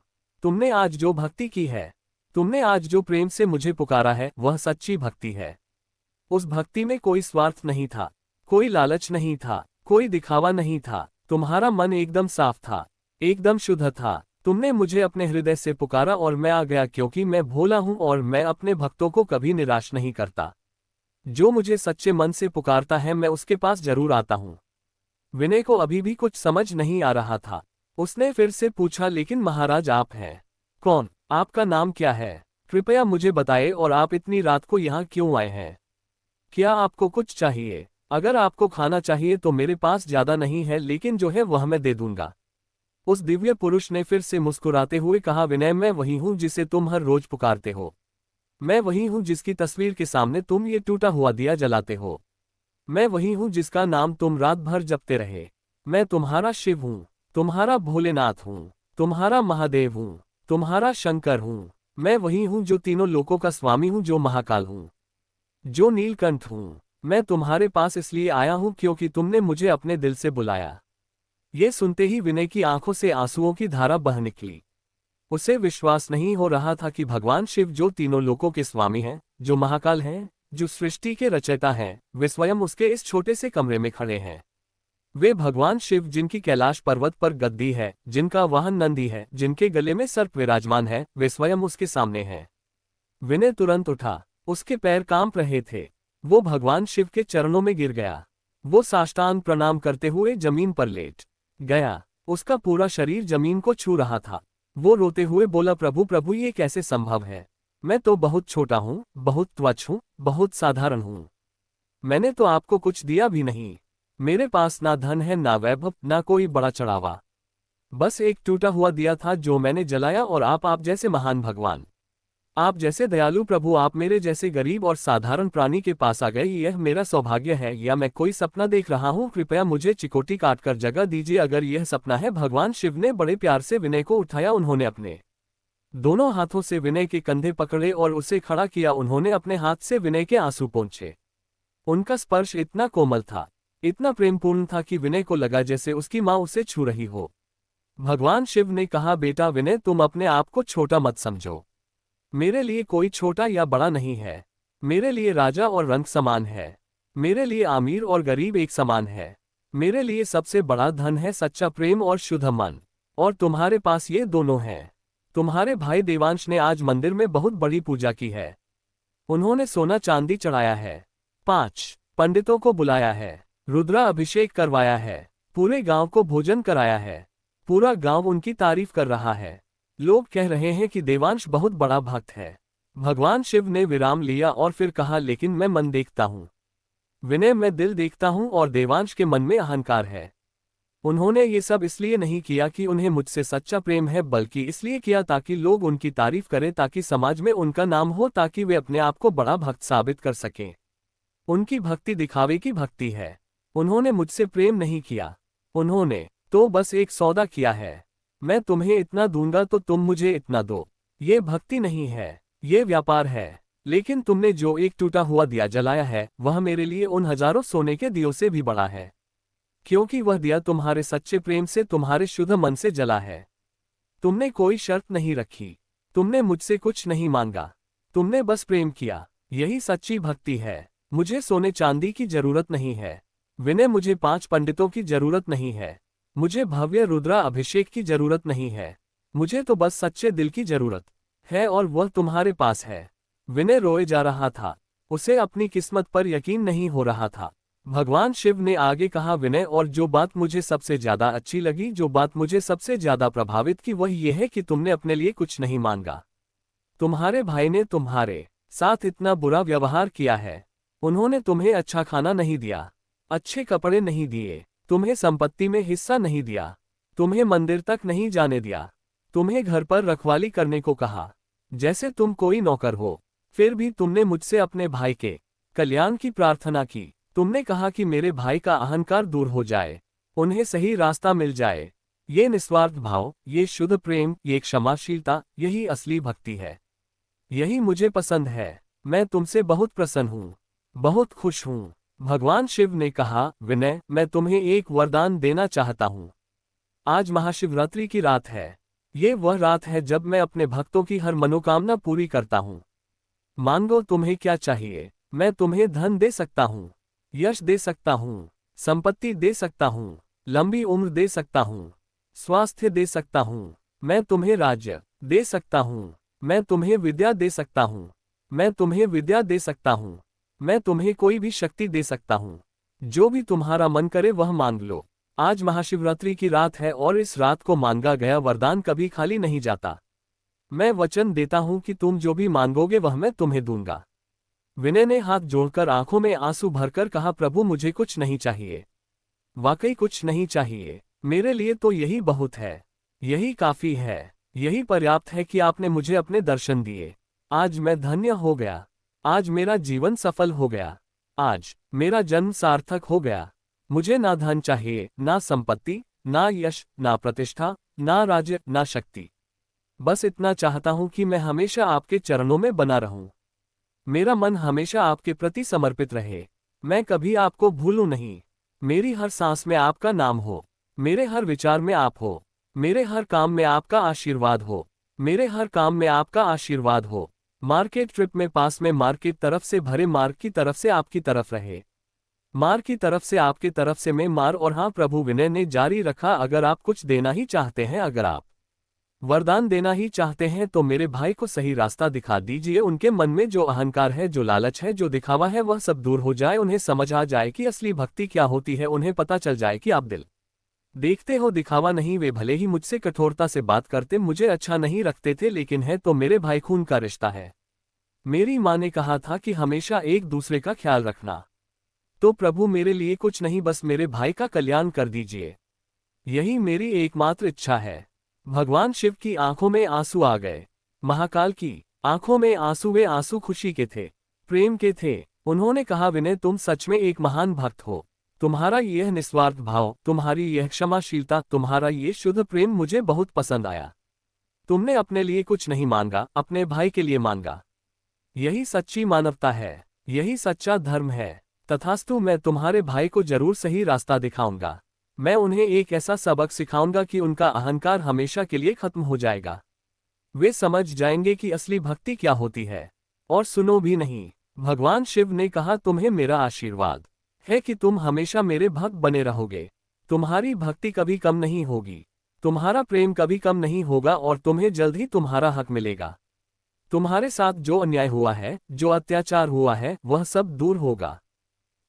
तुमने आज जो भक्ति की है, तुमने आज जो प्रेम से मुझे पुकारा है, वह सच्ची भक्ति है। उस भक्ति में कोई स्वार्थ नहीं था, कोई लालच नहीं था, कोई दिखावा नहीं था। तुम्हारा मन एकदम साफ था, एकदम शुद्ध था। तुमने मुझे अपने हृदय से पुकारा और मैं आ गया, क्योंकि मैं भोला हूं और मैं अपने भक्तों को कभी निराश नहीं करता। जो मुझे सच्चे मन से पुकारता है, मैं उसके पास जरूर आता हूं। विनय को अभी भी कुछ समझ नहीं आ रहा था। उसने फिर से पूछा, लेकिन महाराज, आप हैं कौन? आपका नाम क्या है? कृपया मुझे बताएं, और आप इतनी रात को यहाँ क्यों आए हैं? क्या आपको कुछ चाहिए? अगर आपको खाना चाहिए तो मेरे पास ज्यादा नहीं है, लेकिन जो है वह मैं दे दूंगा। उस दिव्य पुरुष ने फिर से मुस्कुराते हुए कहा, विनय, मैं वही हूं जिसे तुम हर रोज पुकारते हो। मैं वही हूं जिसकी तस्वीर के सामने तुम ये टूटा हुआ दिया जलाते हो। मैं वही हूं जिसका नाम तुम रात भर जपते रहे। मैं तुम्हारा शिव हूं, तुम्हारा भोलेनाथ हूं, तुम्हारा महादेव हूं, तुम्हारा शंकर हूं। मैं वही हूं जो तीनों लोकों का स्वामी हूं, जो महाकाल हूं, जो नीलकंठ हूं। मैं तुम्हारे पास इसलिए आया हूं क्योंकि तुमने मुझे अपने दिल से बुलाया। ये सुनते ही विनय की आंखों से आंसुओं की धारा बह निकली। उसे विश्वास नहीं हो रहा था कि भगवान शिव, जो तीनों लोकों के स्वामी हैं, जो महाकाल हैं, जो सृष्टि के रचयिता हैं, वे स्वयं उसके इस छोटे से कमरे में खड़े हैं। वे भगवान शिव, जिनकी कैलाश पर्वत पर गद्दी है, जिनका वाहन नंदी है, जिनके गले में सर्प विराजमान है, वे स्वयं उसके सामने हैं। विनय तुरंत उठा। उसके पैर कांप रहे थे। वो भगवान शिव के चरणों में गिर गया। वो साष्टांग प्रणाम करते हुए जमीन पर लेट गया। उसका पूरा शरीर जमीन को छू रहा था। वो रोते हुए बोला, प्रभु प्रभु, ये कैसे संभव है? मैं तो बहुत छोटा हूँ, बहुत तुच्छ हूँ, बहुत साधारण हूँ। मैंने तो आपको कुछ दिया भी नहीं। मेरे पास ना धन है, ना वैभव, ना कोई बड़ा चढ़ावा। बस एक टूटा हुआ दिया था जो मैंने जलाया, और आप जैसे महान भगवान आप जैसे दयालु प्रभु, आप मेरे जैसे गरीब और साधारण प्राणी के पास आ गए। यह मेरा सौभाग्य है या मैं कोई सपना देख रहा हूँ? कृपया मुझे चिकोटी काटकर जगह दीजिए अगर यह सपना है। भगवान शिव ने बड़े प्यार से विनय को उठाया। उन्होंने अपने दोनों हाथों से विनय के कंधे पकड़े और उसे खड़ा किया। उन्होंने अपने हाथ से विनय के आंसू पोंछे। उनका स्पर्श इतना कोमल था, इतना प्रेमपूर्ण था कि विनय को लगा जैसे उसकी माँ उसे छू रही हो। भगवान शिव ने कहा, बेटा विनय, तुम अपने आप को छोटा मत समझो। मेरे लिए कोई छोटा या बड़ा नहीं है। मेरे लिए राजा और रंक समान है। मेरे लिए अमीर और गरीब एक समान है। मेरे लिए सबसे बड़ा धन है सच्चा प्रेम और शुद्ध मन। और तुम्हारे पास ये दोनों हैं। तुम्हारे भाई देवांश ने आज मंदिर में बहुत बड़ी पूजा की है। उन्होंने सोना चांदी चढ़ाया है, 5 पंडितों को बुलाया है, रुद्रा अभिषेक करवाया है, पूरे गांव को भोजन कराया है। पूरा गांव उनकी तारीफ कर रहा है। लोग कह रहे हैं कि देवांश बहुत बड़ा भक्त है। भगवान शिव ने विराम लिया और फिर कहा, लेकिन मैं मन देखता हूँ विनय, मैं दिल देखता हूँ और देवांश के मन में अहंकार है। उन्होंने ये सब इसलिए नहीं किया कि उन्हें मुझसे सच्चा प्रेम है, बल्कि इसलिए किया ताकि लोग उनकी तारीफ करें, ताकि समाज में उनका नाम हो, ताकि वे अपने आप को बड़ा भक्त साबित कर सकें। उनकी भक्ति दिखावे की भक्ति है। उन्होंने मुझसे प्रेम नहीं किया। उन्होंने तो बस एक सौदा किया है, मैं तुम्हें इतना दूंगा तो तुम मुझे इतना दो। ये भक्ति नहीं है, ये व्यापार है। लेकिन तुमने जो एक टूटा हुआ दिया जलाया है, वह मेरे लिए उन हजारों सोने के दियों से भी बड़ा है, क्योंकि वह दिया तुम्हारे सच्चे प्रेम से, तुम्हारे शुद्ध मन से जला है। तुमने कोई शर्त नहीं रखी, तुमने मुझसे कुछ नहीं मांगा, तुमने बस प्रेम किया। यही सच्ची भक्ति है। मुझे सोने चांदी की जरूरत नहीं है विनय, मुझे 5 पंडितों की जरूरत नहीं है, मुझे भव्य रुद्रा अभिषेक की जरूरत नहीं है। मुझे तो बस सच्चे दिल की जरूरत है और वह तुम्हारे पास है। विनय रोए जा रहा था, उसे अपनी किस्मत पर यकीन नहीं हो रहा था। भगवान शिव ने आगे कहा, विनय, और जो बात मुझे सबसे ज्यादा अच्छी लगी, जो बात मुझे सबसे ज्यादा प्रभावित की, वह यह है कि तुमने अपने लिए कुछ नहीं मांगा। तुम्हारे भाई ने तुम्हारे साथ इतना बुरा व्यवहार किया है। उन्होंने तुम्हें अच्छा खाना नहीं दिया, अच्छे कपड़े नहीं दिए, तुम्हें संपत्ति में हिस्सा नहीं दिया, तुम्हें मंदिर तक नहीं जाने दिया, तुम्हें घर पर रखवाली करने को कहा जैसे तुम कोई नौकर हो। फिर भी तुमने मुझसे अपने भाई के कल्याण की प्रार्थना की। तुमने कहा कि मेरे भाई का अहंकार दूर हो जाए, उन्हें सही रास्ता मिल जाए। ये निस्वार्थ भाव, ये शुद्ध प्रेम, ये क्षमाशीलता, यही असली भक्ति है। यही मुझे पसंद है। मैं तुमसे बहुत प्रसन्न हूँ, बहुत खुश हूँ। भगवान शिव ने कहा, विनय, मैं तुम्हें एक वरदान देना चाहता हूँ। आज महाशिवरात्रि की रात है। ये वह रात है जब मैं अपने भक्तों की हर मनोकामना पूरी करता हूँ। मांगो, तुम्हें क्या चाहिए। मैं तुम्हें धन दे सकता हूँ, यश दे सकता हूँ, संपत्ति दे सकता हूँ, लंबी उम्र दे सकता हूँ, स्वास्थ्य दे सकता हूँ। मैं तुम्हें राज्य दे सकता हूँ, मैं तुम्हें विद्या दे सकता हूँ, मैं तुम्हें विद्या दे सकता हूँ, मैं तुम्हें कोई भी शक्ति दे सकता हूँ। जो भी तुम्हारा मन करे वह मांग लो। आज महाशिवरात्रि की रात है और इस रात को मांगा गया वरदान कभी खाली नहीं जाता। मैं वचन देता हूँ कि तुम जो भी मांगोगे वह मैं तुम्हें दूंगा। विनय ने हाथ जोड़कर आंखों में आंसू भरकर कहा, प्रभु, मुझे कुछ नहीं चाहिए, वाकई कुछ नहीं चाहिए। मेरे लिए तो यही बहुत है, यही काफी है, यही पर्याप्त है कि आपने मुझे अपने दर्शन दिए। आज मैं धन्य हो गया, आज मेरा जीवन सफल हो गया, आज मेरा जन्म सार्थक हो गया। मुझे ना धन चाहिए, ना संपत्ति, ना यश, ना प्रतिष्ठा, ना राज्य, ना शक्ति। बस इतना चाहता हूं कि मैं हमेशा आपके चरणों में बना रहूं। मेरा मन हमेशा आपके प्रति समर्पित रहे। मैं कभी आपको भूलूं नहीं। मेरी हर सांस में आपका नाम हो, मेरे हर विचार में आप हो, मेरे हर काम में आपका आशीर्वाद हो, मेरे हर काम में आपका आशीर्वाद हो। मार्केट ट्रिप में पास में मार्केट तरफ से भरे, मार्ग की तरफ से आपकी तरफ रहे, मार की तरफ से आपकी तरफ से मैं मार। और हाँ प्रभु, विनय ने जारी रखा, अगर आप कुछ देना ही चाहते हैं, अगर आप वरदान देना ही चाहते हैं तो मेरे भाई को सही रास्ता दिखा दीजिए। उनके मन में जो अहंकार है, जो लालच है, जो दिखावा है, वह सब दूर हो जाए। उन्हें समझ आ जाए कि असली भक्ति क्या होती है। उन्हें पता चल जाए कि आप दिल देखते हो, दिखावा नहीं। वे भले ही मुझसे कठोरता से बात करते, मुझे अच्छा नहीं रखते थे, लेकिन है तो मेरे भाई खून का रिश्ता है। मेरी माँ ने कहा था कि हमेशा एक दूसरे का ख्याल रखना। तो प्रभु, मेरे लिए कुछ नहीं, बस मेरे भाई का कल्याण कर दीजिए। यही मेरी एकमात्र इच्छा है। भगवान शिव की आंखों में आंसू आ गए। महाकाल की आंखों में आंसू, वे आंसू खुशी के थे, प्रेम के थे। उन्होंने कहा, विनय तुम सच में एक महान भक्त हो। तुम्हारा यह निस्वार्थ भाव, तुम्हारी यह क्षमाशीलता, तुम्हारा ये शुद्ध प्रेम मुझे बहुत पसंद आया। तुमने अपने लिए कुछ नहीं मांगा, अपने भाई के लिए मांगा। यही सच्ची मानवता है, यही सच्चा धर्म है। तथास्तु, मैं तुम्हारे भाई को जरूर सही रास्ता दिखाऊंगा। मैं उन्हें एक ऐसा सबक सिखाऊंगा कि उनका अहंकार हमेशा के लिए खत्म हो जाएगा। वे समझ जाएंगे कि असली भक्ति क्या होती है। और सुनो भी नहीं, भगवान शिव ने कहा, तुम्हें मेरा आशीर्वाद है कि तुम हमेशा मेरे भक्त बने रहोगे। तुम्हारी भक्ति कभी कम नहीं होगी, तुम्हारा प्रेम कभी कम नहीं होगा और तुम्हें जल्द ही तुम्हारा हक मिलेगा। तुम्हारे साथ जो अन्याय हुआ है, जो अत्याचार हुआ है, वह सब दूर होगा।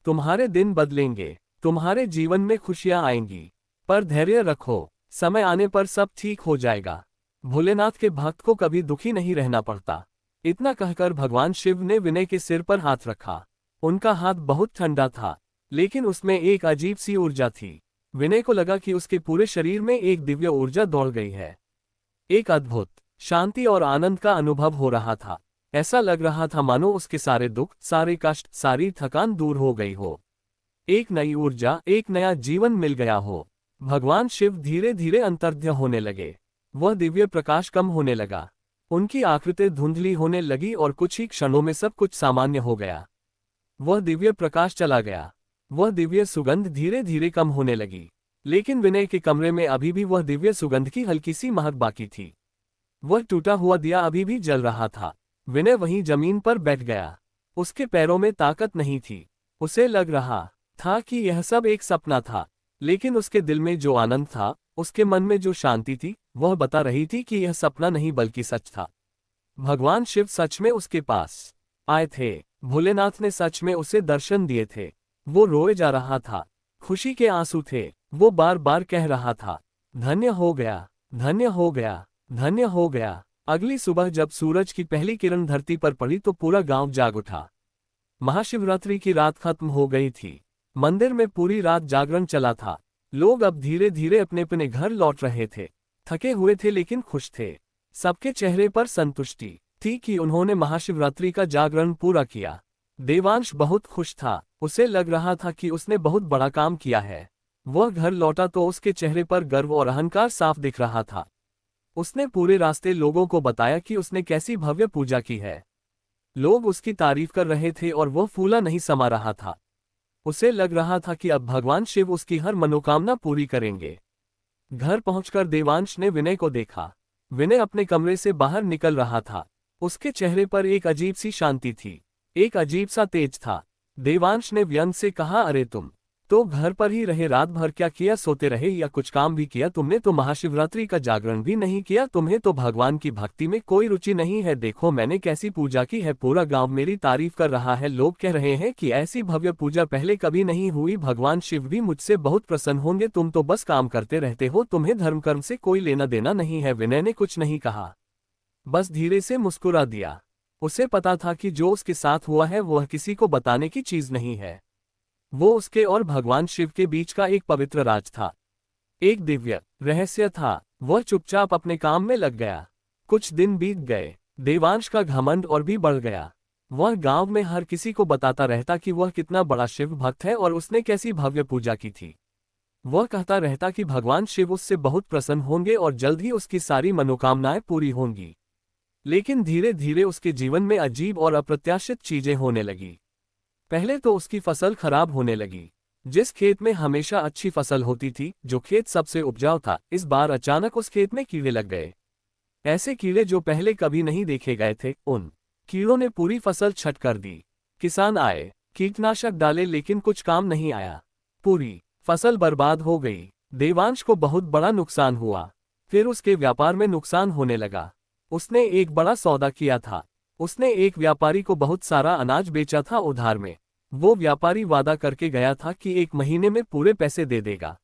तुम्हारे दिन बदलेंगे, तुम्हारे जीवन में खुशियां आएंगी। पर धैर्य रखो, समय आने पर सब ठीक हो जाएगा। भोलेनाथ के भक्त को कभी दुखी नहीं रहना पड़ता। इतना कहकर भगवान शिव ने विनय के सिर पर हाथ रखा। उनका हाथ बहुत ठंडा था, लेकिन उसमें एक अजीब सी ऊर्जा थी। विनय को लगा कि उसके पूरे शरीर में एक दिव्य ऊर्जा दौड़ गई है। एक अद्भुत शांति और आनंद का अनुभव हो रहा था। ऐसा लग रहा था मानो उसके सारे दुख, सारे कष्ट, सारी थकान दूर हो गई हो। एक नई ऊर्जा, एक नया जीवन मिल गया हो। भगवान शिव धीरे धीरे अंतर्ध्य होने लगे। वह दिव्य प्रकाश कम होने लगा, उनकी आकृति धुंधली होने लगी और कुछ ही क्षणों में सब कुछ सामान्य हो गया। वह दिव्य प्रकाश चला गया, वह दिव्य सुगंध धीरे धीरे कम होने लगी। लेकिन विनय के कमरे में अभी भी वह दिव्य सुगंध की हल्की सी महक बाकी थी। वह टूटा हुआ दिया अभी भी जल रहा था। विनय वहीं जमीन पर बैठ गया। उसके पैरों में ताकत नहीं थी। उसे लग रहा था कि यह सब एक सपना था, लेकिन उसके दिल में जो आनंद था, उसके मन में जो शांति थी, वह बता रही थी कि यह सपना नहीं बल्कि सच था। भगवान शिव सच में उसके पास आए थे। भोलेनाथ ने सच में उसे दर्शन दिए थे। वो रोए जा रहा था, खुशी के आंसू थे। वो बार बार कह रहा था, धन्य हो गया, धन्य हो गया, धन्य हो गया। अगली सुबह जब सूरज की पहली किरण धरती पर पड़ी तो पूरा गांव जाग उठा। महाशिवरात्रि की रात खत्म हो गई थी। मंदिर में पूरी रात जागरण चला था। लोग अब धीरे धीरे अपने अपने घर लौट रहे थे। थके हुए थे लेकिन खुश थे। सबके चेहरे पर संतुष्टि थी कि उन्होंने महाशिवरात्रि का जागरण पूरा किया। देवांश बहुत खुश था। उसे लग रहा था कि उसने बहुत बड़ा काम किया है। वह घर लौटा तो उसके चेहरे पर गर्व और अहंकार साफ दिख रहा था। उसने पूरे रास्ते लोगों को बताया कि उसने कैसी भव्य पूजा की है। लोग उसकी तारीफ कर रहे थे और वह फूला नहीं समा रहा था। उसे लग रहा था कि अब भगवान शिव उसकी हर मनोकामना पूरी करेंगे। घर पहुंचकर देवांश ने विनय को देखा। विनय अपने कमरे से बाहर निकल रहा था। उसके चेहरे पर एक अजीब सी शांति थी, एक अजीब सा तेज था। देवांश ने व्यंग से कहा, अरे तुम तो घर पर ही रहे, रात भर क्या किया, सोते रहे या कुछ काम भी किया? तुमने तो महाशिवरात्रि का जागरण भी नहीं किया। तुम्हें तो भगवान की भक्ति में कोई रुचि नहीं है। देखो मैंने कैसी पूजा की है, पूरा गांव मेरी तारीफ कर रहा है। लोग कह रहे हैं कि ऐसी भव्य पूजा पहले कभी नहीं हुई। भगवान शिव भी मुझसे बहुत प्रसन्न होंगे। तुम तो बस काम करते रहते हो, तुम्हें धर्म कर्म से कोई लेना देना नहीं है। विनय ने कुछ नहीं कहा, बस धीरे से मुस्कुरा दिया। उसे पता था कि जो उसके साथ हुआ है वह किसी को बताने की चीज नहीं है। वो उसके और भगवान शिव के बीच का एक पवित्र राज था, एक दिव्य रहस्य था। वह चुपचाप अपने काम में लग गया। कुछ दिन बीत गए। देवांश का घमंड और भी बढ़ गया। वह गांव में हर किसी को बताता रहता कि वह कितना बड़ा शिव भक्त है और उसने कैसी भव्य पूजा की थी। वह कहता रहता कि भगवान शिव उससे बहुत प्रसन्न होंगे और जल्द ही उसकी सारी मनोकामनाएं पूरी होंगी। लेकिन धीरे धीरे उसके जीवन में अजीब और अप्रत्याशित चीजें होने लगी। पहले तो उसकी फसल खराब होने लगी। जिस खेत में हमेशा अच्छी फसल होती थी, जो खेत सबसे उपजाऊ था, इस बार अचानक उस खेत में कीड़े लग गए। ऐसे कीड़े जो पहले कभी नहीं देखे गए थे। उन कीड़ों ने पूरी फसल छट कर दी। किसान आए, कीटनाशक डाले, लेकिन कुछ काम नहीं आया। पूरी फसल बर्बाद हो गई। देवांश को बहुत बड़ा नुकसान हुआ। फिर उसके व्यापार में नुकसान होने लगा। उसने एक बड़ा सौदा किया था। उसने एक व्यापारी को बहुत सारा अनाज बेचा था उधार में। वो व्यापारी वादा करके गया था कि 1 महीने में पूरे पैसे दे देगा,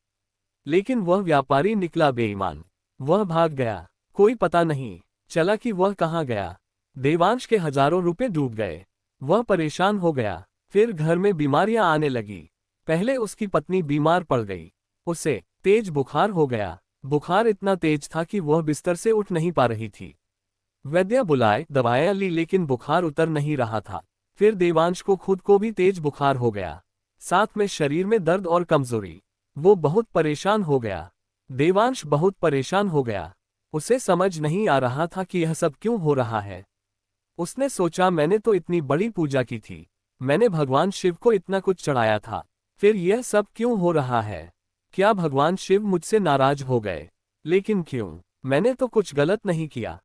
लेकिन वह व्यापारी निकला बेईमान। वह भाग गया। कोई पता नहीं चला कि वह कहाँ गया। देवांश के हजारों रुपए डूब गए। वह परेशान हो गया। फिर घर में बीमारियां आने लगी। पहले उसकी पत्नी बीमार पड़ गई। उसे तेज बुखार हो गया। बुखार इतना तेज था कि वह बिस्तर से उठ नहीं पा रही थी। वैद्य बुलाए, दवाएं ली, लेकिन बुखार उतर नहीं रहा था। फिर देवांश को खुद को भी तेज बुखार हो गया, साथ में शरीर में दर्द और कमजोरी। वो बहुत परेशान हो गया। देवांश बहुत परेशान हो गया। उसे समझ नहीं आ रहा था कि यह सब क्यों हो रहा है। उसने सोचा, मैंने तो इतनी बड़ी पूजा की थी, मैंने भगवान शिव को इतना कुछ चढ़ाया था, फिर यह सब क्यों हो रहा है? क्या भगवान शिव मुझसे नाराज हो गए? लेकिन क्यों? मैंने तो कुछ गलत नहीं किया।